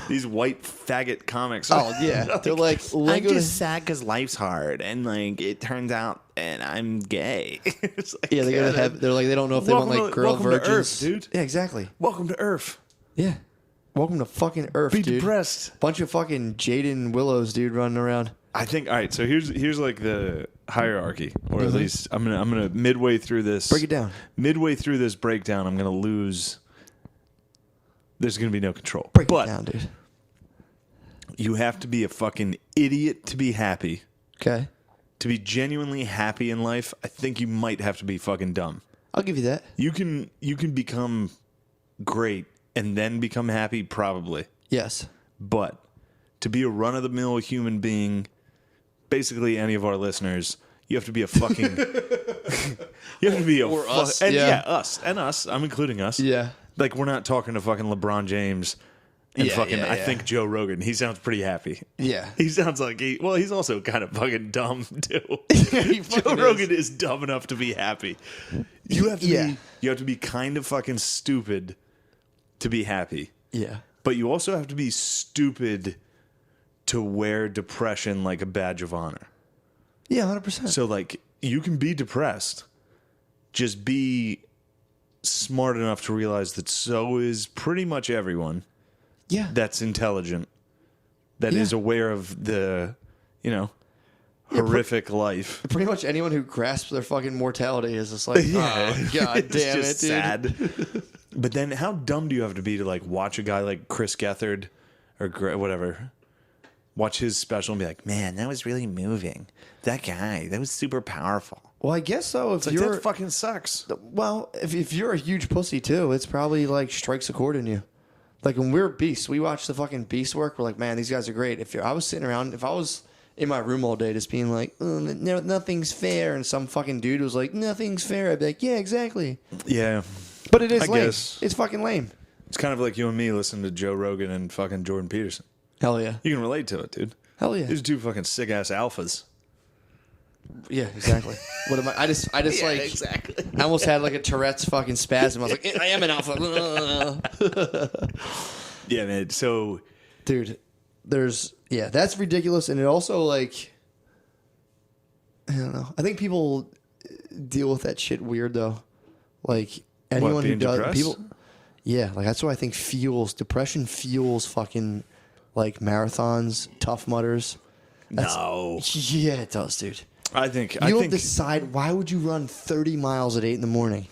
These white faggot comics. Oh, yeah. They're I'm just sad because life's hard. And it turns out and I'm gay. It's yeah, they're they don't know if they want girl virgins. To Earth, dude. Yeah, exactly. Welcome to Earth. Yeah. Welcome to fucking Earth, Be dude. depressed. Bunch of fucking Jaden Willows, dude, running around. I think, all right, so here's the hierarchy, or at least I'm gonna midway through this. Break it down. Midway through this breakdown, I'm gonna lose. There's gonna be no control. Break it down, dude. You have to be a fucking idiot to be happy. Okay. To be genuinely happy in life, I think you might have to be fucking dumb. I'll give you that. You can become great and then become happy, probably. Yes. But to be a run-of-the-mill human being, basically any of our listeners, you have to be a fucking... you have to be us. And us. And us. I'm including us. Yeah. We're not talking to fucking LeBron James and I think Joe Rogan. He sounds pretty happy. Yeah. He sounds like he's also kind of fucking dumb, too. Joe Rogan is dumb enough to be happy. You have to be kind of fucking stupid to be happy. Yeah. But you also have to be stupid to wear depression like a badge of honor. Yeah, 100%. So you can be depressed, just be smart enough to realize that so is pretty much everyone Yeah. that's intelligent, that Yeah. is aware of the, horrific life. Pretty much anyone who grasps their fucking mortality is just like, oh, god It's damn just it, dude. sad. But then how dumb do you have to be to like watch a guy like Chris Gethard or whatever, watch his special and be like, man, that was really moving. That guy, that was super powerful. Well, I guess so. If Like, you're that fucking sucks. well, if you're a huge pussy too, it's probably like strikes a chord in you. Like when we're Beast, we watch the fucking Beast work. We're like, man, these guys are great. I was sitting around, if I was in my room all day just being like, oh, nothing's fair, and some fucking dude was like, nothing's fair, I'd be like, yeah, exactly. Yeah. But it is I lame. guess. It's fucking lame. It's kind of like you and me listening to Joe Rogan and fucking Jordan Peterson. Hell yeah. You can relate to it, dude. Hell yeah. These two fucking sick ass alphas. Yeah, exactly. What am I? I just like exactly. I almost had like a Tourette's fucking spasm. I was like, I am an alpha. Yeah, man. So, Dude, that's ridiculous, and it also like I don't know. I think people deal with that shit weird though. Like anyone who being does depressed? people. Yeah, like that's what I think depression fuels fucking like marathons, Tough Mudders. no. Yeah, it does, dude. I think You don't decide, why would you run 30 miles at 8 in the morning?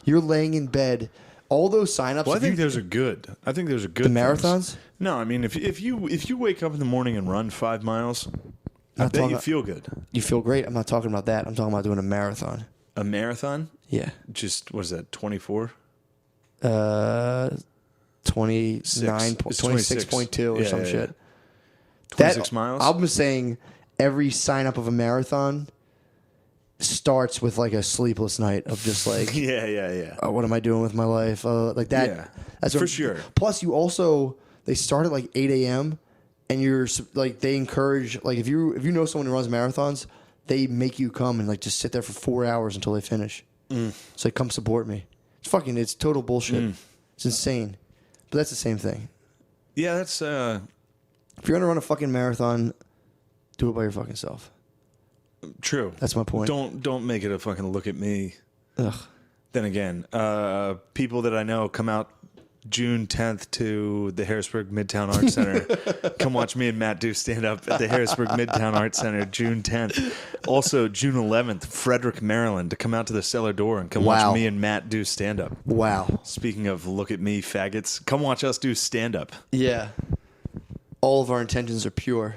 You're laying in bed. All those signups. Well, I think those are good. I think those are good. The marathons? No, I mean if you wake up in the morning and run 5 miles, I Not bet talking you about- feel good. You feel great. I'm not talking about that. I'm talking about doing a marathon. A marathon? Yeah. Just what is that? 24? 26.2 or Yeah, some yeah, shit. 26 miles? I'm saying every sign up of a marathon starts with like a sleepless night of just like, Yeah. oh, what am I doing with my life? Like that. Yeah, That's for sure. Plus, they start at like 8 a.m. and you're like, they encourage, like if you know someone who runs marathons, they make you come and like just sit there for 4 hours until they finish. It's like, come support me. It's total bullshit. It's insane. But that's the same thing. Yeah, that's If you're gonna run a fucking marathon, do it by your fucking self. true. That's my point. Don't make it a fucking look at me. Ugh. Then again, people that I know come out June 10th to the Harrisburg Midtown Arts Center. Come watch me and Matt do stand up at the Harrisburg Midtown Arts Center June 10th. Also, June 11th, Frederick, Maryland, to come out to the Cellar Door and come Wow. watch me and Matt do stand up. Wow. Speaking of look at me, faggots, come watch us do stand up. Yeah. All of our intentions are pure.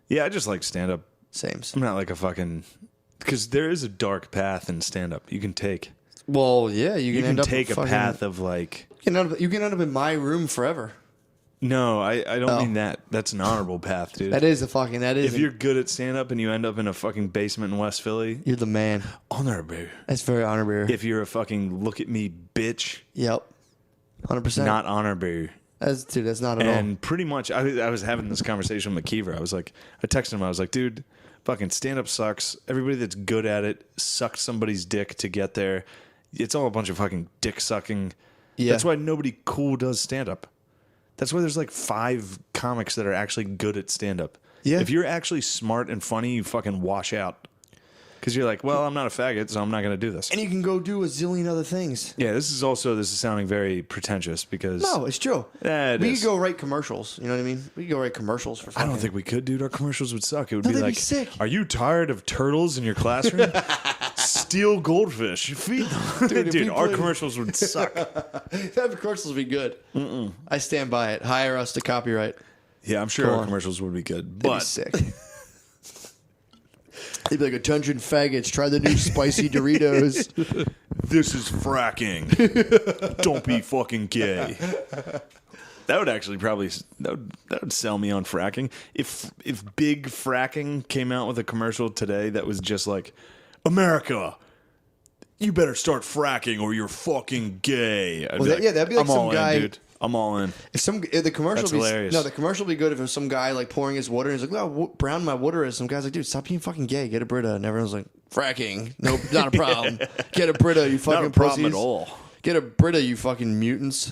Yeah, I just like stand up. Sames. I'm not like a fucking. Because there is a dark path in stand up you can take. Well, yeah, You end can up take a fucking, path of like. You can end up in my room forever. No, I don't Oh. mean that. That's an honorable path, dude. That is a fucking. That is. If you're good at stand up and you end up in a fucking basement in West Philly, you're the man. honorable. That's very honorable. If you're a fucking look at me bitch, Yep. 100%. not honorable. That's not at all. And pretty much, I was having this conversation with McKeever. I texted him. I was like, dude, fucking stand up sucks. Everybody that's good at it sucked somebody's dick to get there. It's all a bunch of fucking dick sucking. Yeah. That's why nobody cool does stand up. That's why there's like 5 comics that are actually good at stand up. Yeah. If you're actually smart and funny, you fucking wash out. Because you're like, well, I'm not a faggot, so I'm not going to do this. And you can go do a zillion other things. Yeah, this is sounding very pretentious because No, it's true. Yeah, it we is. could go write commercials. You know what I mean? We could go write commercials for I fucking. don't think we could, dude. Our commercials would suck. It would No, be they'd be like, sick. are you tired of turtles in your classroom? Steal goldfish. Feed them. Dude, if Dude, we our played- commercials would suck. That commercials would be good. I stand by it. Hire us to copyright. Yeah, I'm sure Go our on. commercials would be good. They'd be But sick. They'd be like, attention faggots, try the new spicy Doritos. this is fracking. Don't be fucking gay. That would actually probably that would sell me on fracking. If Big Fracking came out with a commercial today that was just like, America, you better start fracking or you're fucking gay. I'd Well, that'd be like I'm some all guy- in, dude. I'm all in. If the commercial That's be hilarious. no, the commercial would be good if it was some guy like pouring his water and he's like, "Oh, brown my water is." Some guy's like, "Dude, stop being fucking gay. Get a Brita." And everyone's like, "Fracking, no, not a problem. Get a Brita, you fucking Not a problem pussies. at all. Get a Brita, you fucking mutants."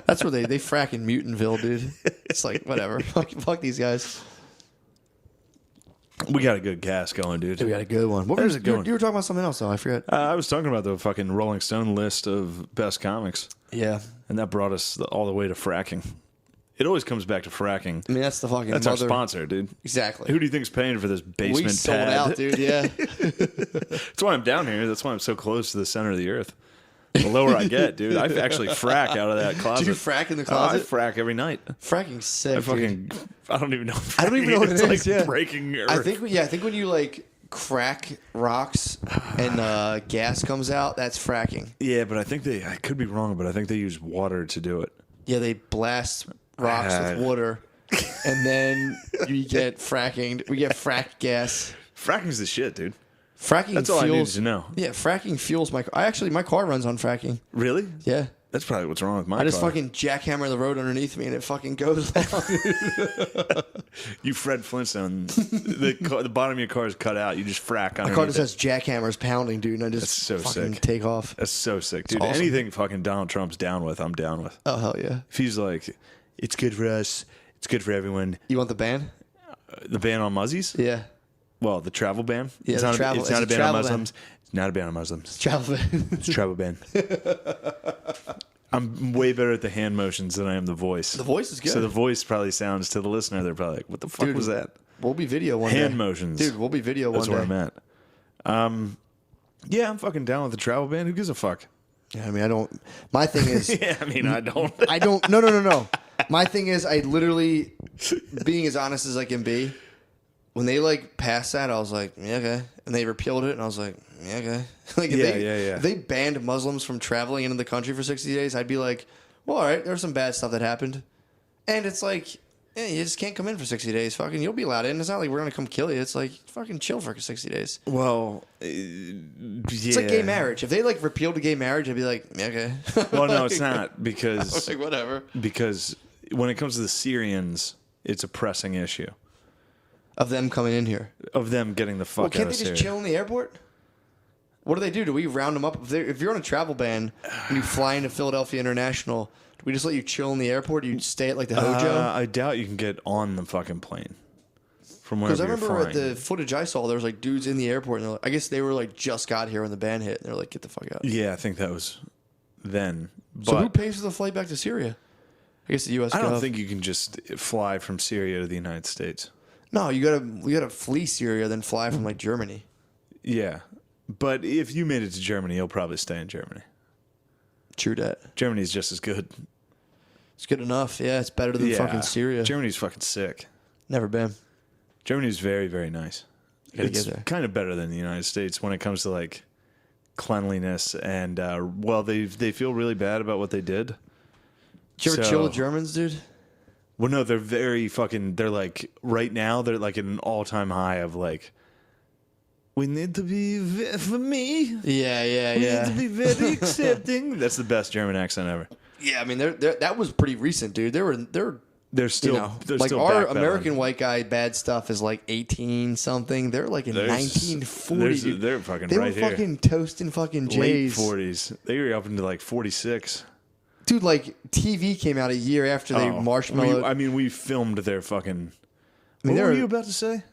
That's where they frack in Mutantville, dude. It's like whatever. Fuck these guys. We got a good cast going, dude. We got a good one. What There's was a good one. You were talking about something else, though. I forget. I was talking about the fucking Rolling Stone list of best comics, Yeah. and that brought us all the way to fracking. It always comes back to fracking. I mean, that's the fucking That's our sponsor, dude. Exactly. Who do you think's paying for this basement We sold pad? out, dude. Yeah. That's why I'm down here. That's why I'm so close to the center of the earth. The lower I get, dude, I actually frack out of that closet. Do you frack in the I closet? frack every night. Fracking's sick. I don't even know. I don't even know what it it's is. like Yeah. breaking earth. I think when you like crack rocks and gas comes out, that's fracking. Yeah, but I could be wrong, but I think they use water to do it. Yeah, they blast rocks with water, and then you get fracking. We get frack gas. Fracking's the shit, dude. Fracking. That's all I needed to know. Yeah, fracking fuels my car. My car runs on fracking. Really? Yeah. That's probably what's wrong with my car. I just fucking jackhammer the road underneath me, and it fucking goes down. You Fred Flintstone. The bottom of your car is cut out. You just frack underneath My car just it. has jackhammers pounding, dude, and I just That's so fucking sick. take off. That's so sick, dude. awesome. Anything fucking Donald Trump's down with, I'm down with. Oh, hell yeah. If he's like, it's good for us, it's good for everyone. You want the ban? The ban on Muzzies? Yeah. Well, the travel ban? Yeah, it's the not, travel- it's not it's a a ban on travel ban. Muslims. It's not a ban on Muslims. Travel ban. It's a travel ban. I'm way better at the hand motions than I am the voice. The voice is good. So the voice probably sounds to the listener, they're probably like, what the fuck Dude, was that? We'll be video one day. Hand motions. Dude, we'll be video That's one where day. I'm at. Yeah, I'm fucking down with the travel ban. Who gives a fuck? Yeah, I mean, I don't. My thing is. Yeah, I mean, I don't. I don't. No. My thing is, I literally, being as honest as I can be, when they like passed that, I was like, yeah, okay. And they repealed it, and I was like, yeah, okay. Like, if Yeah. If they banned Muslims from traveling into the country for 60 days, I'd be like, well, all right, there's some bad stuff that happened. And it's like, yeah, you just can't come in for 60 days. Fucking, you'll be allowed in. It's not like we're going to come kill you. It's like, fucking chill for 60 days. Well, yeah. It's like gay marriage. If they like repealed gay marriage, I'd be like, yeah, okay. Well, no, it's not because like, whatever. because when it comes to the Syrians, it's a pressing issue Of them coming in here. of them getting the fuck Well, out can't of they Syria. just chill in the airport? What do? Do we round them up? If you're on a travel ban and you fly into Philadelphia International, do we just let you chill in the airport? Do you stay at like the Hojo? I doubt you can get on the fucking plane from Because wherever I you're remember flying. at the footage I saw, there was like dudes in the airport, and I guess they were like just got here when the ban hit, and they're like, "Get the fuck out." Yeah, I think that was then. But So who pays for the flight back to Syria? I guess the U.S. I don't Gov. think you can just fly from Syria to the United States. No, you gotta flee Syria, then fly from like Germany. Yeah. But if you made it to Germany, you'll probably stay in Germany. True that. Germany's just as good. It's good enough. Yeah, it's better than fucking Syria. Germany's fucking sick. Never been. Germany's very, very nice. Gotta It's get there. kind of better than the United States when it comes to like cleanliness and they feel really bad about what they did. Did you ever So- chill with Germans, dude? Well, no, they're very fucking. They're like right now. They're like at an all-time high of like. We need to be for me. Yeah. We need to be very accepting. That's the best German accent ever. Yeah, I mean, that was pretty recent, dude. They're still you know, they're like still our backpedaling. American white guy bad stuff is like 18 something. They're like in 1940. dude. They're fucking They right were here. fucking toasting fucking Late J's. 40s. They were up into like 46. Dude, like TV came out a year after they marshmallowed. We filmed their fucking. I mean, What they're- were you about to say?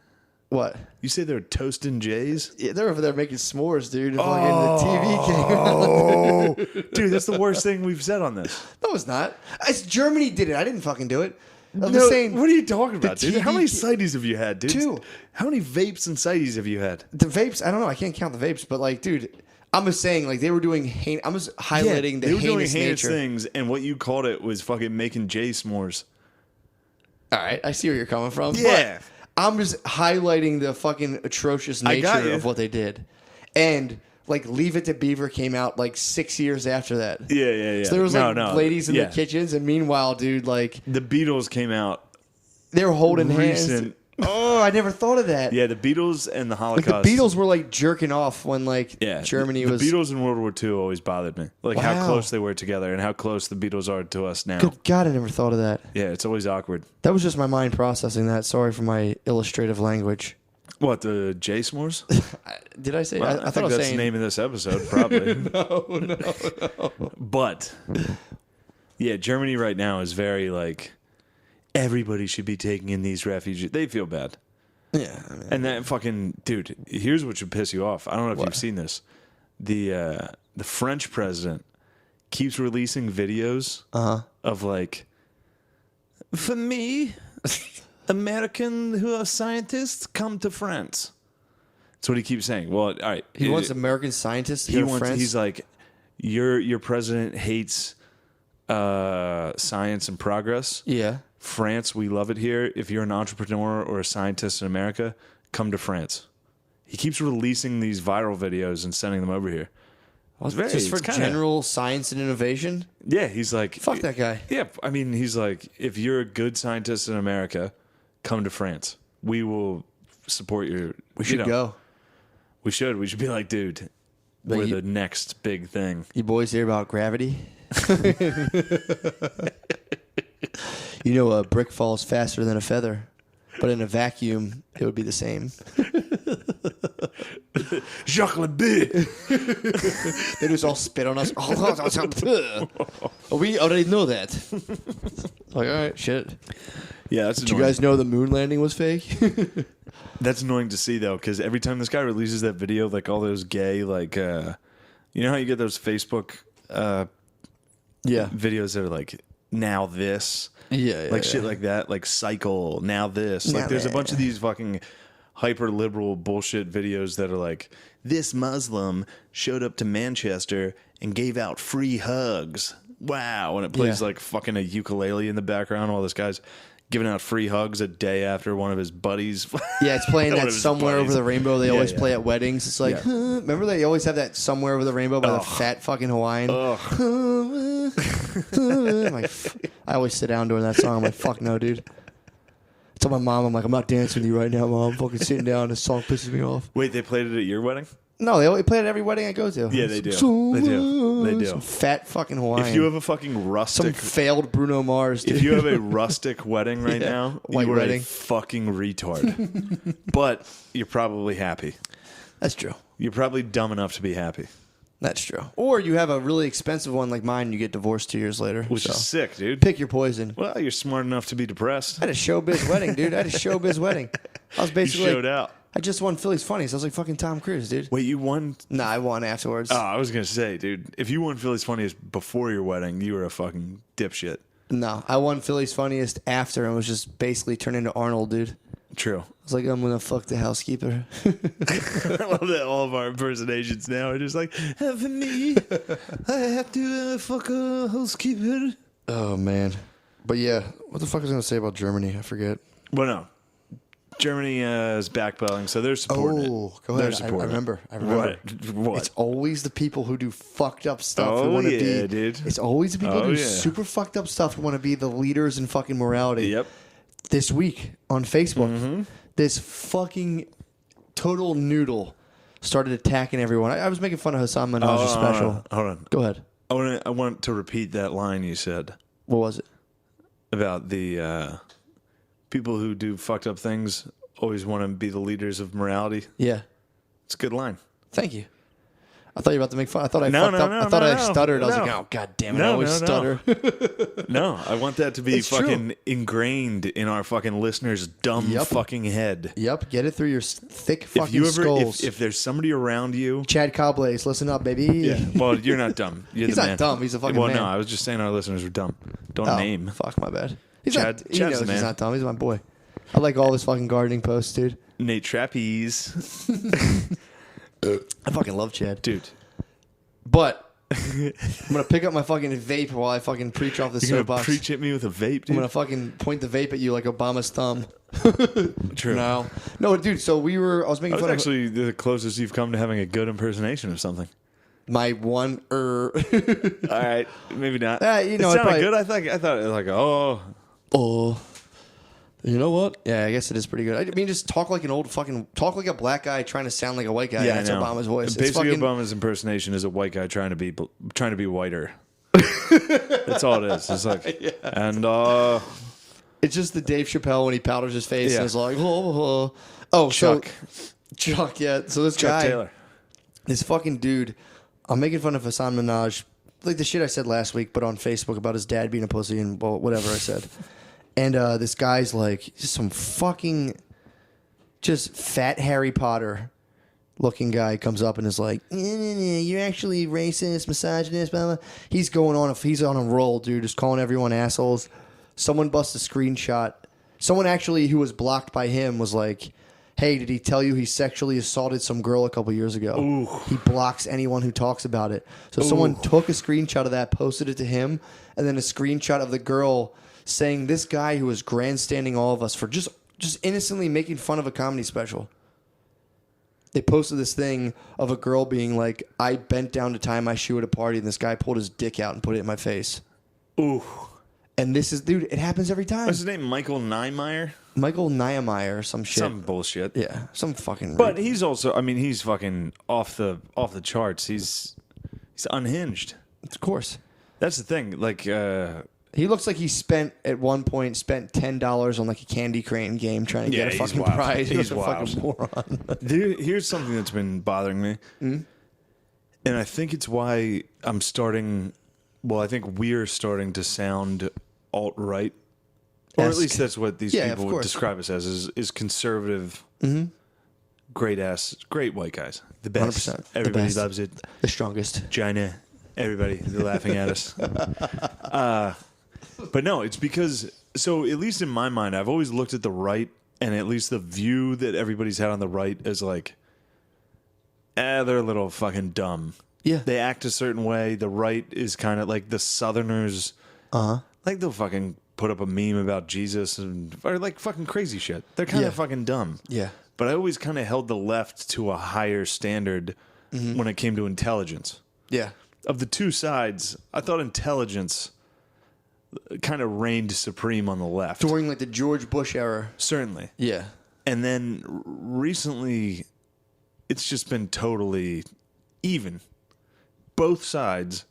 What? You say they're toasting Jays? Yeah, they're over there making s'mores, dude. And fucking the TV came out. Oh, dude, that's the worst thing we've said on this. No, it's not. It's Germany did it. I didn't fucking do it. I'm No, just saying. what are you talking about, dude? How TV many sighties have you had, dude? 2. How many vapes and sighties have you had? The vapes, I don't know. I can't count the vapes, but like, dude, I'm just saying, like, they were doing. I'm just highlighting they the were doing heinous heinous nature. things, and what you called it was fucking making Jay s'mores. All right, I see where you're coming from. Yeah. But I'm just highlighting the fucking atrocious I got nature you. of what they did. And like Leave It to Beaver came out like 6 years after that. Yeah. So there was like ladies in yeah. the kitchens, and meanwhile, dude, like The Beatles came out. they were holding hands. Recent. Oh, I never thought of that. Yeah, the Beatles and the Like Holocaust. the Beatles were like jerking off when like Germany the was. Beatles in World War II always bothered me. Like how Wow. close they were together and how close the Beatles are to us now. Good God, I never thought of that. Yeah, it's always awkward. That was just my mind processing that. Sorry for my illustrative language. What, the Jay s'mores? Did I say? Well, I I thought I think was that's saying. the name of this episode, probably. No. But yeah, Germany right now is very like everybody should be taking in these refugees. They feel bad. Yeah. I mean, And that fucking dude. Here's what should piss you off. I don't know if you've seen this. The French president keeps releasing videos of like, for me, American who are scientists come to France. That's what he keeps saying. Well, all right. he wants American scientists to go to France. He's like, your president hates science and progress. Yeah. France, we love it here. If you're an entrepreneur or a scientist in America, come to France. He keeps releasing these viral videos and sending them over here. Just for general science and innovation? Yeah, he's like... Fuck that guy. Yeah, I mean, he's like, if you're a good scientist in America, come to France. We will support your... We should go. We should. We should be like, dude, we're the next big thing. You boys hear about gravity? You know, a brick falls faster than a feather, but in a vacuum, it would be the same. Jacques Lebé. They just all spit on us. We already know that. Like, all right, shit. Yeah, that's Did you guys know the moon landing was fake? That's annoying to see, though, because every time this guy releases that video, like all those gay, like, you know how you get those Facebook videos that are like, now this? Yeah, shit like that, like cycle, now this. Like there's a bunch of these fucking hyper liberal bullshit videos that are like, this Muslim showed up to Manchester and gave out free hugs. Wow. And it plays like fucking a ukulele in the background while this guy's giving out free hugs a day after one of his buddies. Yeah, it's playing that Somewhere Over the Rainbow they always play at weddings. It's like, remember they always have that Somewhere Over the Rainbow by the fat fucking Hawaiian? I always sit down during that song. I'm like, fuck no, dude. I tell my mom, I'm like, I'm not dancing with you right now, Mom. I'm fucking sitting down. This song pisses me off. Wait, they played it at your wedding? No, they always play it at every wedding I go to. Yeah, they do. They do. They do. Some fat fucking Hawaiian. If you have a fucking rustic... Some failed Bruno Mars, dude. If you have a rustic wedding right now, white you are wedding. a fucking retard. But you're probably happy. That's true. You're probably dumb enough to be happy. That's true. Or you have a really expensive one like mine and you get divorced 2 years later. Which is sick, dude. Pick your poison. Well, you're smart enough to be depressed. I had a showbiz wedding, dude. I had a showbiz wedding. I was basically... You showed out. I just won Philly's Funniest. I was like fucking Tom Cruise, dude. Wait, you won? Nah, I won afterwards. Oh, I was going to say, dude, if you won Philly's Funniest before your wedding, you were a fucking dipshit. No, I won Philly's Funniest after and was just basically turned into Arnold, dude. True. I was like, I'm going to fuck the housekeeper. I love that all of our impersonations now are just like, for me, I have to fuck a housekeeper. Oh, man. But yeah, what the fuck was I going to say about Germany? I forget. Well, no. Germany is backpedaling, so they're supporting it. Go ahead. I remember. What? It's always the people who do fucked up stuff who Oh, want to yeah, be. dude. It's always the people who do yeah. super fucked up stuff who want to be the leaders in fucking morality. Yep. This week on Facebook, this fucking total noodle started attacking everyone. I was making fun of Hassan Minaj's special. Hold on. Go ahead. I want to repeat that line you said What was it? about the people who do fucked up things always want to be the leaders of morality. Yeah. It's a good line. Thank you. I thought you were about to make fun. I thought I No, fucked no, up. no, I thought I no, stuttered. I was no. like, oh, God damn it. No, I always no, stutter. No, I want that to be It's fucking true. ingrained in our fucking listeners' dumb fucking head. Yep. Get it through your thick fucking skulls. If there's somebody around you, Chad Coblaze, listen up, baby. yeah. Well, you're not dumb. You're He's the not man. dumb. He's a fucking well, man. no, I was just saying our listeners are dumb. Don't Oh, name. Fuck, my bad. He's Chad- not, he Chad's knows the man. he's not dumb. He's my boy. I like all his fucking gardening posts, dude. Nate Trapeze. I fucking love Chad. Dude. But I'm going to pick up my fucking vape while I fucking preach off the You're going soapbox. to preach at me with a vape, dude? I'm going to fucking point the vape at you like Obama's thumb. True. No, dude, so I was making That was fun actually the closest you've come to having a good impersonation of something. of my one All right, maybe not. You know, it sounded probably- good. I thought it was like, Oh, you know what? Yeah, I guess it is pretty good. I mean, just talk like talk like a black guy trying to sound like a white guy. yeah, That's I know. Obama's voice. It's Basically, fucking, Obama's impersonation is a white guy trying to be whiter. That's all it is. It's like, and it's just the Dave Chappelle when he powders his face Yeah. and is like, oh, Chuck. Chuck, yeah. So this Chuck guy, Taylor. this fucking dude, I'm making fun of Hassan Minaj, like the shit I said last week, but on Facebook about his dad being a pussy and whatever I said. And this guy's like, just some fucking just fat Harry Potter looking guy comes up and is like, you're actually racist, misogynist, blah, blah. He's he's on a roll, dude, just calling everyone assholes. Someone busts a screenshot. Someone actually who was blocked by him was like, hey, did he tell you he sexually assaulted some girl a couple years ago? Ooh. He blocks anyone who talks about it. So someone took a screenshot of that, posted it to him, and then a screenshot of the girl saying this guy who was grandstanding all of us for just innocently making fun of a comedy special. They posted this thing of a girl being like, I bent down to tie my shoe at a party, and this guy pulled his dick out and put it in my face. Ooh. And this is, dude, it happens every time. What's his name? Michael Niemeyer? Michael Niemeyer or some shit. Some bullshit. Yeah, some fucking... But he's also, I mean, he's fucking off the charts. He's unhinged. Of course. That's the thing. Like, he looks like he at one point spent $10 on like a candy crane game trying to get a fucking wild. prize. He's a wild. fucking moron. Here's something that's been bothering me. Mm-hmm. And I think it's why I think we're starting to sound alt-right. Or at least that's what these people would describe us as, is conservative, great white guys. The best. 100%. Everybody best. loves it. The strongest. China. Everybody. They're laughing at us. But no, it's because, so at least in my mind, I've always looked at the right, and at least the view that everybody's had on the right is like, they're a little fucking dumb. Yeah. They act a certain way. The right is kind of like the Southerners. Like they'll fucking put up a meme about Jesus or like fucking crazy shit. They're kind of fucking dumb. Yeah. But I always kind of held the left to a higher standard when it came to intelligence. Yeah. Of the two sides, I thought intelligence kind of reigned supreme on the left. During like the George Bush era. Certainly. Yeah. And then recently, it's just been totally even. Both sides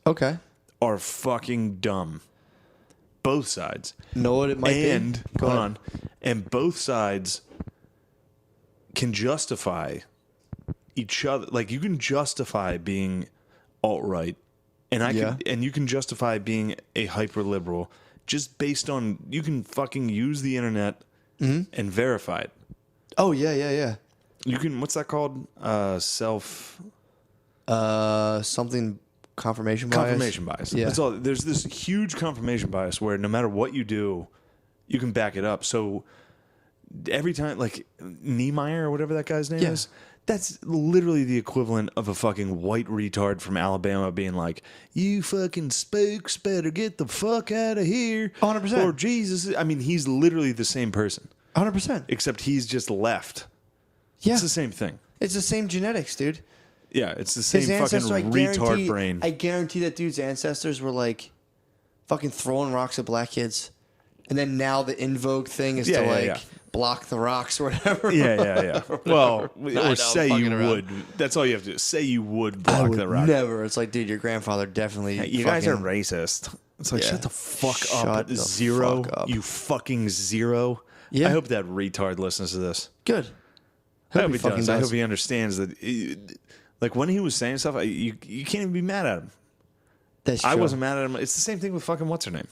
are fucking dumb. Both sides. Know what it might be? And, hold on, and both sides can justify each other. Like, you can justify being alt-right, and you can justify being a hyper-liberal just based on, you can fucking use the internet and verify it. Oh, yeah. You can, what's that called? Something... Confirmation bias? Confirmation bias. Yeah. That's all. There's this huge confirmation bias where no matter what you do, you can back it up. So every time, like Niemeyer or whatever that guy's name is, that's literally the equivalent of a fucking white retard from Alabama being like, you fucking spooks better get the fuck out of here. 100%. Or Jesus. I mean, he's literally the same person. 100%. Except he's just left. Yeah. It's the same thing. It's the same genetics, dude. Yeah, it's the same fucking retard brain. I guarantee that dude's ancestors were like fucking throwing rocks at black kids. And then now the in vogue thing is block the rocks or whatever. Yeah. Well, or say you would. That's all you have to do. Say you would block the rock. Never. It's like, dude, your grandfather definitely. Hey, you guys are racist. It's like, shut the fuck up. Zero. Fuck up. You fucking zero. Yeah. I hope that retard listens to this. Good. I hope he does. I hope he understands that. Like, when he was saying stuff, you can't even be mad at him. That's true. I wasn't mad at him. It's the same thing with fucking what's her name?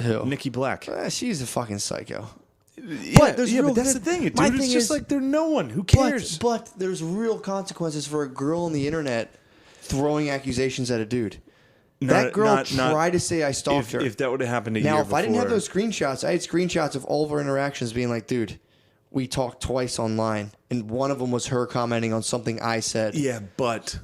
Who? Nikki Black. She's a fucking psycho. But that's the thing. Dude, it's just like they're no one. Who cares? But there's real consequences for a girl on the internet throwing accusations at a dude. That girl tried to say I stalked her. If that would have happened now, if I didn't have those screenshots, I had screenshots of all of our interactions being like, dude, we talked twice online, and one of them was her commenting on something I said. Yeah, but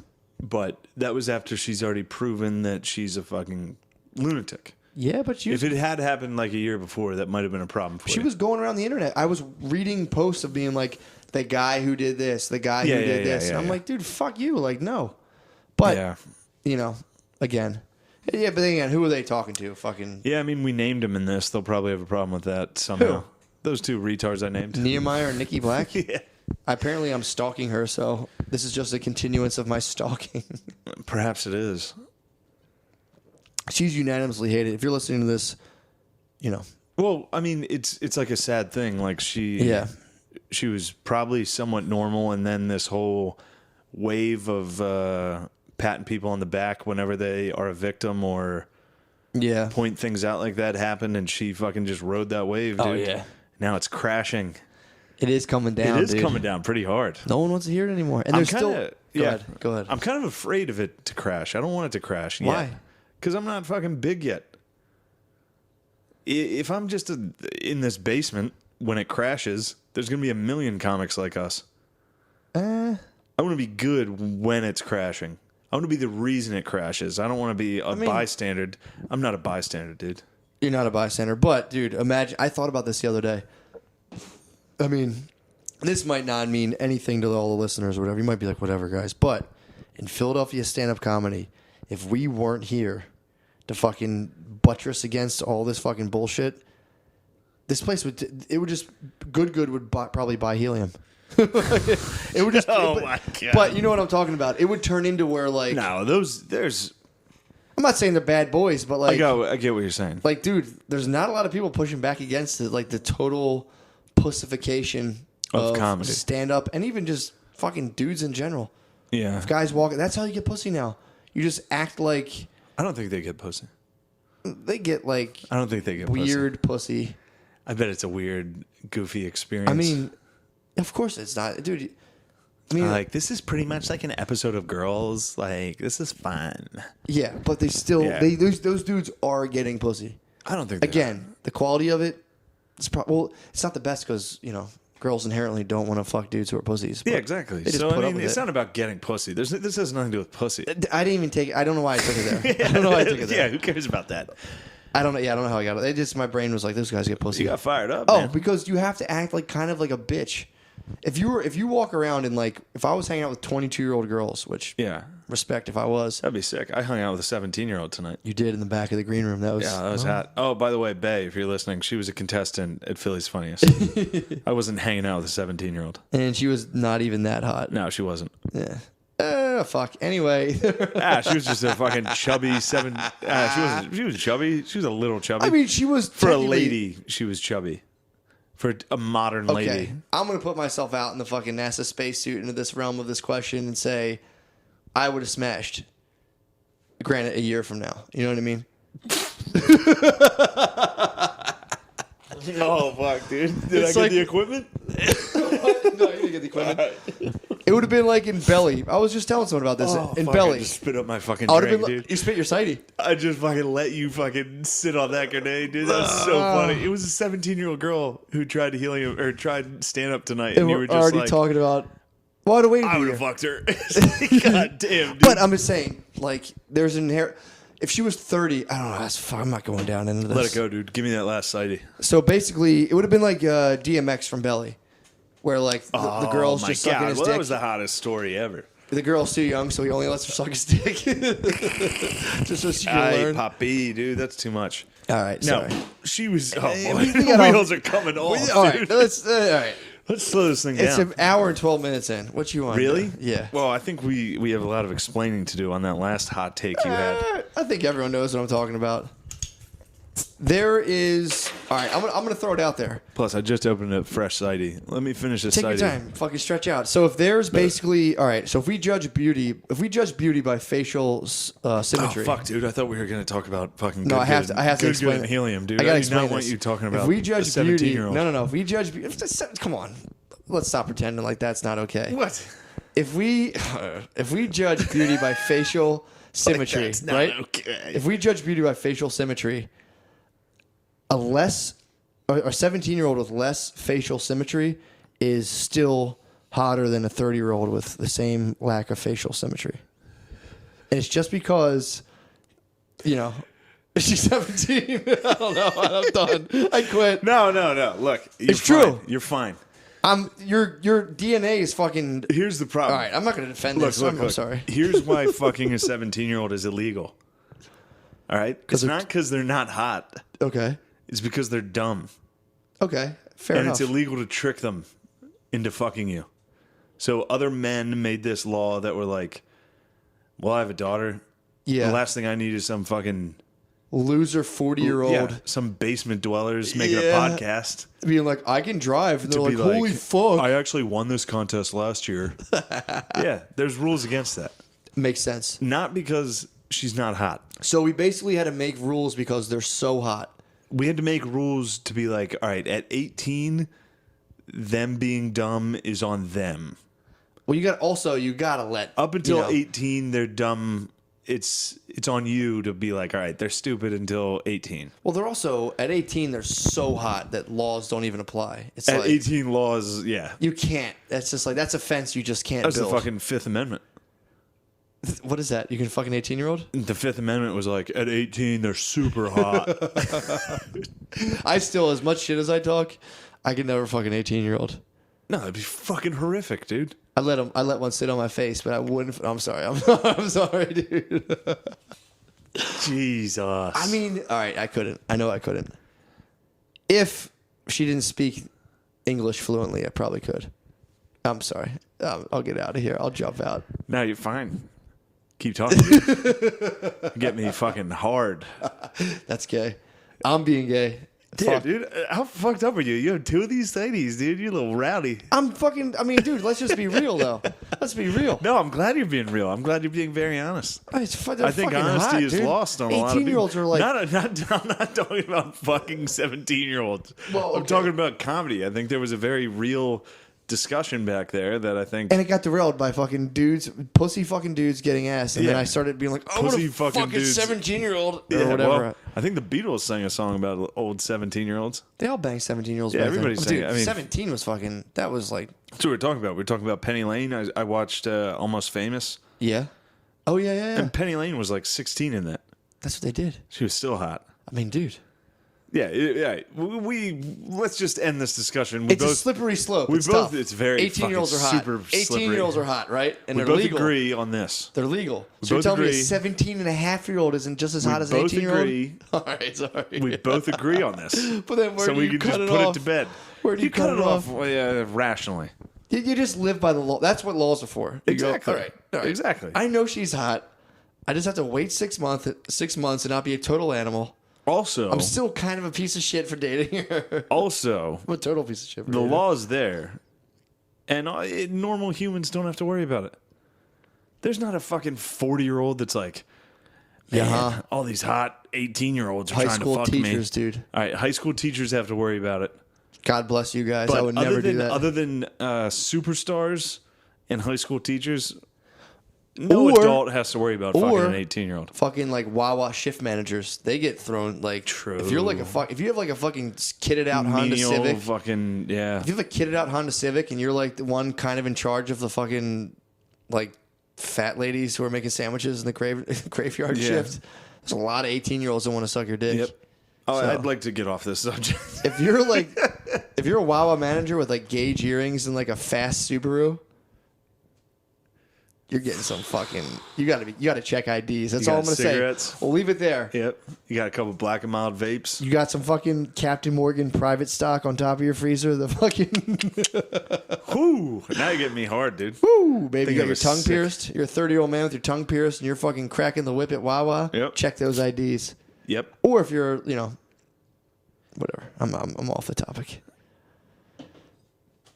that was after she's already proven that she's a fucking lunatic. Yeah, but if it had happened like a year before, that might have been a problem for you. She was going around the internet. I was reading posts of being like, the guy who did this, the guy who did this. And I'm like, dude, fuck you. Like, no. But, you know, again. Yeah, but then again, who are they talking to? Fucking. Yeah, I mean, we named him in this. They'll probably have a problem with that somehow. Who? Those two retards I named. Niemeyer and Nikki Black? Yeah. Apparently I'm stalking her, so this is just a continuance of my stalking. Perhaps it is. She's unanimously hated. If you're listening to this, you know. Well, I mean, it's like a sad thing. Like she was probably somewhat normal, and then this whole wave of patting people on the back whenever they are a victim or point things out like that happened, and she fucking just rode that wave, dude. Oh, yeah. Now it's crashing. It is coming down. It is dude. coming down pretty hard. No one wants to hear it anymore. And there's still. Go ahead. I'm kind of afraid of it to crash. I don't want it to crash. Why? Because I'm not fucking big yet. If I'm just in this basement when it crashes, there's going to be a million comics like us. I want to be good when it's crashing. I want to be the reason it crashes. I don't want to be a bystander. I'm not a bystander, dude. You're not a bystander. But, dude, imagine. I thought about this the other day. I mean, this might not mean anything to all the listeners or whatever. You might be like, whatever, guys. But in Philadelphia stand-up comedy, if we weren't here to fucking buttress against all this fucking bullshit, this place would probably buy helium. It would just. My God. But you know what I'm talking about. It would turn into where like. No, there's. I'm not saying they're bad boys, but like. I get what you're saying. Like, dude, there's not a lot of people pushing back against it. Like the total pussification of comedy, stand-up, and even just fucking dudes in general. Yeah. If guys walk, that's how you get pussy now. You just act like. I don't think they get pussy. They get like. I don't think they get weird pussy. I bet it's a weird, goofy experience. I mean, of course it's not, dude. I mean, like this is pretty much like an episode of Girls. Like this is fun. Yeah, but they still those dudes are getting pussy. I don't think again the quality of it. It's it's not the best because girls inherently don't want to fuck dudes who are pussies. Yeah, exactly. So I mean, it's not about getting pussy. This has nothing to do with pussy. I didn't even take it. I don't know why I took it there. I don't know why I took it there. Yeah, who cares about that? I don't know. Yeah, I don't know how I got it. It just my brain was like, "Those guys get pussy." You got fired up. Oh, man. because you have to act like kind of like a bitch. If you walk around and like if I was hanging out with 22-year-old girls, which respect if I was, that'd be sick. I hung out with a 17-year-old tonight. You did in the back of the green room. That was hot. Oh, by the way, Bae, if you're listening, she was a contestant at Philly's Funniest. I wasn't hanging out with a 17-year-old, and she was not even that hot. No, she wasn't. Yeah. Fuck. Anyway. She was just a fucking chubby seven. She was chubby. She was a little chubby. I mean, she was for a lady. She was chubby. For a modern lady. I'm gonna put myself out in the fucking NASA spacesuit into this realm of this question and say, I would have smashed. Granted, a year from now. You know what I mean? Oh fuck, dude! Did I get the equipment? No, you didn't get the equipment. It would have been like in Belly. I was just telling someone about this. In Belly. I just spit up my fucking drink, dude. You spit your sighty. I just fucking let you fucking sit on that grenade, dude. That was so funny. It was a 17-year-old girl who tried to helium or tried stand up tonight, and you were just already like, talking about. Why wait? I would have fucked her. God damn, dude. But I'm just saying, like, there's an inherent. If she was 30, I don't know. I'm not going down into this. Let it go, dude. Give me that last sighty. So basically, it would have been like DMX from Belly, where like the girl's just sucking his dick. That was the hottest story ever. The girl's too young, so he only lets her suck his dick, just so she can learn. Poppy, dude, that's too much. All right, sorry. No, she was. Oh boy, the wheels are coming off. All right, all right. Let's slow this thing down. It's an hour and 12 minutes in. What you want? Really? Yeah. Well, I think we have a lot of explaining to do on that last hot take you had. I think everyone knows what I'm talking about. There is. All right, I'm gonna throw it out there. Plus, I just opened a fresh sighty. Let me finish this. Take your time. Fucking stretch out. So if there's basically all right. So if we judge beauty by facial symmetry. Oh fuck, dude! I thought we were gonna talk about fucking. No, I have to explain good helium, dude. I gotta do explain not want this. you talking about. If we judge beauty, no. If we judge, come on, let's stop pretending like that's not okay. What? If we judge beauty by facial symmetry, that's not right? Okay. If we judge beauty by facial symmetry, a 17-year-old with less facial symmetry is still hotter than a 30-year-old with the same lack of facial symmetry. And it's just because, she's 17. I don't know. I'm done. I quit. No. Look, it's true. You're fine. Your DNA is fucking. Here's the problem. All right, I'm not going to defend this. I'm sorry. Here's why fucking a 17-year-old is illegal. All right? It's not because they're not hot. Okay. It's because they're dumb. Okay, fair enough. And it's illegal to trick them into fucking you. So other men made this law that were like, well, I have a daughter. Yeah. The last thing I need is some fucking loser 40-year-old. Some basement dwellers making a podcast. Being like, I can drive. And they're like, holy fuck. I actually won this contest last year. Yeah, there's rules against that. Makes sense. Not because she's not hot. So we basically had to make rules because they're so hot. We had to make rules to be like, all right, at 18, them being dumb is on them. Well, you gotta let Up until 18, they're dumb. It's on you to be like, all right, they're stupid until 18. Well, they're also at 18. They're so hot that laws don't even apply. It's At like 18, laws, yeah, you can't. That's just like that's a fence you just can't that's build. the fucking Fifth Amendment. What is that? You can fuck an 18-year-old? The Fifth Amendment was like, at 18, they're super hot. I still, as much shit as I talk, I can never fuck an 18-year-old. No, that'd be fucking horrific, dude. I let one sit on my face, but I wouldn't. I'm sorry. I'm sorry, dude. Jesus. I mean, all right, I couldn't. I know I couldn't. If she didn't speak English fluently, I probably could. I'm sorry. I'll get out of here. I'll jump out. No, you're fine. Keep talking. Get me fucking hard. That's gay. I'm being gay. Damn, Fuck. dude, how fucked up are you? You have two of these ladies, dude. You're a little rowdy. I'm fucking. I mean, dude, let's just be real, though. Let's be real. No, I'm glad you're being real. I'm glad you're being very honest. They're I think fucking honesty hot, is dude. lost on a lot of people. 18-year-olds are like. I'm not talking about fucking 17-year-olds. Well, I'm okay. talking about comedy. I think there was a very real discussion back there that I think. And it got derailed by fucking dudes, pussy fucking dudes getting ass. And then Yeah. I started being like, oh, Pussy what a fucking fucking dudes. 17-year-old or Yeah, whatever. well, I think the Beatles sang a song about old 17-year-olds. They all bang 17-year-olds. Yeah, back then. everybody Well, sang dude, it. I mean- 17 was fucking. That was like. That's what we're talking about. We're talking about Penny Lane. I watched Almost Famous. Yeah. Oh yeah, yeah, yeah. And Penny Lane was like 16 in that. That's what they did. She was still hot. I mean, dude, Yeah, yeah. We let's just end this discussion. it's a slippery slope. We It's both. tough. It's very 18-year-olds are fucking hot. super 18-year-olds are hot, right? And We they're both legal. agree on this. They're legal. We So you're both telling me a agree. 17 and a half-year-old isn't just as hot as an both 18-year-old? agree. All right, sorry. We both agree on this. But then where So do we you can cut just it put off? it to bed. Where do you cut it off? Rationally. You just live by the law. That's what laws are for. You go, Exactly. all right. Exactly. I know she's hot. I just have to wait 6 months and not be a total animal. Also, I'm still kind of a piece of shit for dating her. also, I'm a total piece of shit for the dating her. law is there, and normal humans don't have to worry about it. There's not a fucking 40-year-old that's like, man, Yeah. all these hot 18-year-olds are High trying school to fuck teachers, me. dude. All right, high school teachers have to worry about it. God bless you guys. But I would never do that. Other than superstars and high school teachers, no Or- adult has to worry about fucking or- an 18-year-old. Fucking like Wawa shift managers, they get thrown like. True. If you're like if you have like a fucking kitted out Honda Menial Civic, fucking, yeah. if you have a kitted out Honda Civic and you're like the one kind of in charge of the fucking like fat ladies who are making sandwiches in the graveyard Yeah. shift, there's a lot of 18-year-olds that want to suck your dick. Yep. Oh, So- I'd like to get off this subject. If you're like, if you're a Wawa manager with like gauge earrings and like a fast Subaru, you're getting some fucking. You gotta check IDs. That's You all got I'm gonna cigarettes? say. We'll leave it there. Yep. You got a couple Black and Mild vapes. You got some fucking Captain Morgan private stock on top of your freezer. The fucking Whoo! Now you're getting me hard, dude. woo, baby. Think You got I your was tongue sick. pierced. You're a 30-year-old man with your tongue pierced, and you're fucking cracking the whip at Wawa. Yep. Check those IDs. Yep. Or if you're, whatever. I'm off the topic.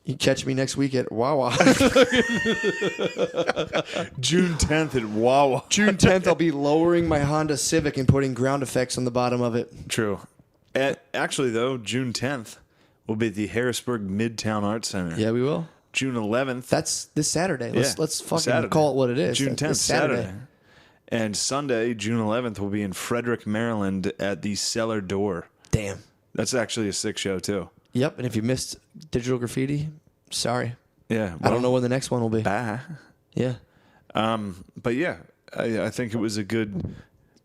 You catch me next week at Wawa. June 10th at Wawa. June 10th, I'll be lowering my Honda Civic and putting ground effects on the bottom of it. True. Actually, though, June 10th will be at the Harrisburg Midtown Arts Center. Yeah, we will. June 11th. That's this Saturday. Let's fucking Saturday. call it what it is. June 10th, This Saturday. And Sunday, June 11th, will be in Frederick, Maryland at the Cellar Door. Damn. That's actually a sick show, too. Yep. And if you missed Digital Graffiti, sorry. Yeah. I don't know when the next one will be. Bye. Yeah. But yeah, I think it was a good...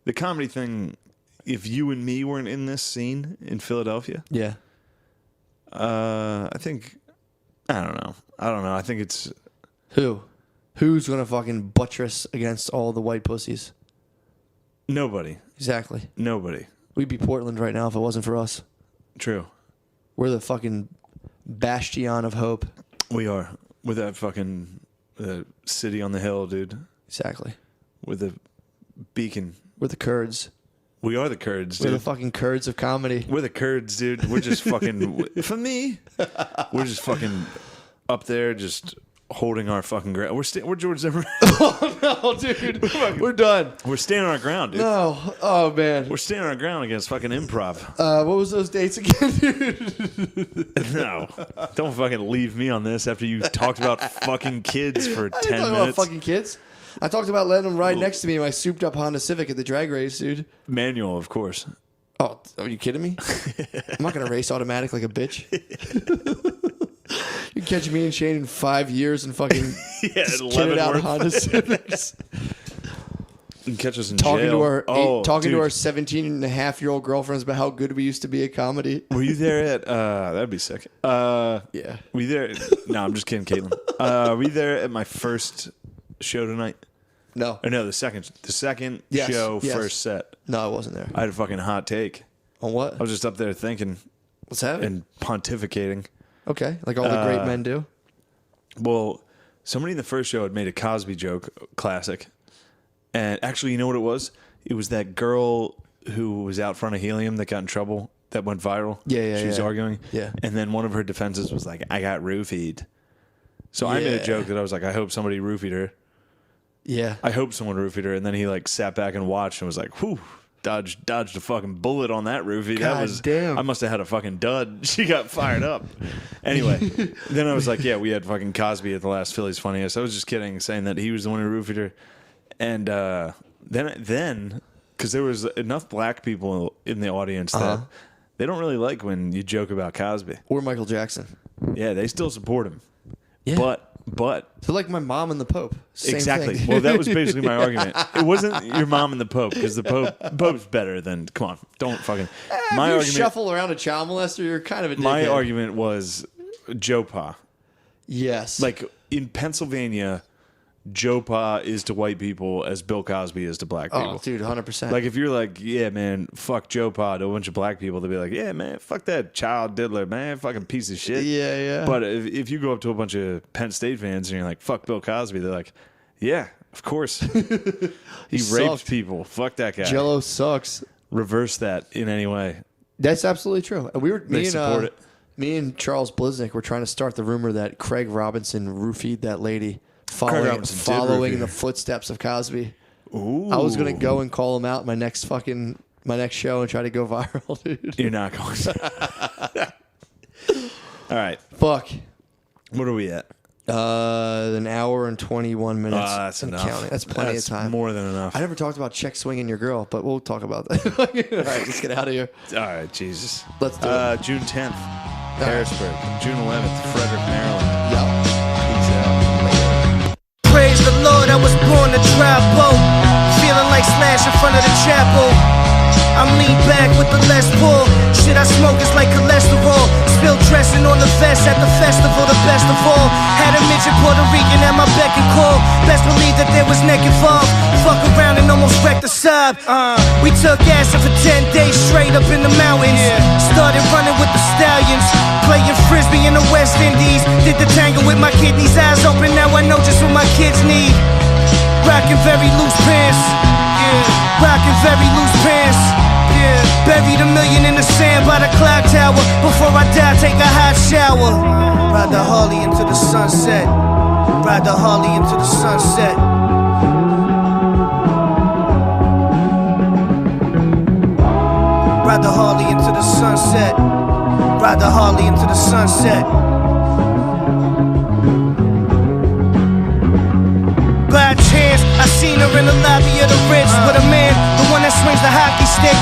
The comedy thing, if you and me weren't in this scene in Philadelphia, Yeah. I think... I don't know. I think it's... Who's gonna fucking buttress against all the white pussies? Nobody. Exactly. Nobody. We'd be Portland right now if it wasn't for us. True. We're the fucking bastion of hope. We are. With that fucking city on the hill, dude. Exactly. With the beacon. We're the Kurds. We are the Kurds, We're dude. the fucking Kurds of comedy. We're the Kurds, dude. We're just fucking... For me, we're just fucking up there just holding our fucking ground. We're George Zimmerman. Oh no, dude, we're done. We're standing our ground, dude. No, oh man, We're standing our ground against fucking improv. what was those dates again, dude? No, don't fucking leave me on this after you talked about fucking kids for I didn't 10 talk minutes. about fucking kids. I talked about letting them ride next to me in my souped up Honda Civic at the drag race, dude. Manual, of course. Oh, are you kidding me? I'm not gonna race automatic like a bitch. You catch me and Shane in 5 years and fucking Yeah, just 11 kitted out worth. Honda Civics. You can catch us in Talking jail. to our Dude. to our 17-and-a-half-year-old girlfriends about how good we used to be at comedy. Were you there at? That'd be sick. Yeah. Were you there? No, I'm just kidding, Caitlin. Were you there at my first show tonight? No. Or no, the second Yes, show, yes. first set. No, I wasn't there. I had a fucking hot take. On what? I was just up there thinking What's happening? and pontificating. Okay, like all the great men do. Well, somebody in the first show had made a Cosby joke, classic. And actually, you know what it was? It was that girl who was out front of Helium that got in trouble, that went viral. Yeah, She was yeah. arguing. Yeah. And then one of her defenses was like, I got roofied. So I made a Yeah. joke that I was like, I hope somebody roofied her. Yeah. I hope someone roofied her. And then he like sat back and watched and was like, whew, dodged a fucking bullet on that roofie. God That was damn. I must have had a fucking dud. She got fired up. Anyway, then I was like, yeah, we had fucking Cosby at the last Philly's Funniest. I was just kidding, saying that he was the one who roofied her. And then because there was enough black people in the audience that they don't really like when you joke about Cosby. Or Michael Jackson. Yeah, they still support him. Yeah. But So like my mom and the Pope. Same exactly. thing. Well, that was basically my argument. It wasn't your mom and the Pope because the Pope's better than. Come on, don't fucking. If My you argument. shuffle around a child molester, you're kind of a dickhead. My argument was Joe Pa. Yes. Like in Pennsylvania, Joe Pa is to white people as Bill Cosby is to black people. oh, dude, 100%. Like if you're like, yeah, man, fuck Joe Pa to a bunch of black people, they'll be like, yeah, man, fuck that child diddler, man, fucking piece of shit. Yeah, yeah. But if you go up to a bunch of Penn State fans and you're like, fuck Bill Cosby, they're like, yeah, of course. he raped sucked. people. Fuck that guy. Jello sucks. Reverse that in any way. That's absolutely true. We were They support it. Me and Charles Bliznick were trying to start the rumor that Craig Robinson roofied that lady, following Robinson did following roofie the her. footsteps of Cosby. Ooh. I was gonna go and call him out in my next show and try to go viral, dude. You're not going to. All right. Fuck. What are we at? An hour and 21 minutes. That's and enough. counting. That's plenty That's of time. more than enough. I never talked about check swinging your girl, but we'll talk about that. All right, let's get out of here. All right, Jesus. Let's do it. June 10th, Harrisburg. June 11th, Frederick, Maryland. Yep. Peace out. Praise the Lord, I was born to travel. Feeling like Slash in front of the chapel. I'm lean back with the less pull. Shit I smoke is like cholesterol. Spilled dressing on the vest at the festival, the best of all. Had a midget Puerto Rican at my beck and call. Best believe that there was neck involved. Fuck around and almost wrecked the sub. We took acid for 10 days straight up in the mountains. Started running with the stallions. Playing frisbee in the West Indies. Did the tango with my kidneys eyes open. Now I know just what my kids need. Rockin' very loose pants. Yeah. Rockin' very loose pants. Yeah. Buried $1 million in the sand by the clock tower. Before I die, take a hot shower. Ride the Harley into the sunset. Ride the Harley into the sunset. Ride the Harley into the sunset. Ride the Harley into the sunset. By chance, I seen her in the lobby of the Ritz with a man, the one that swings the hockey stick.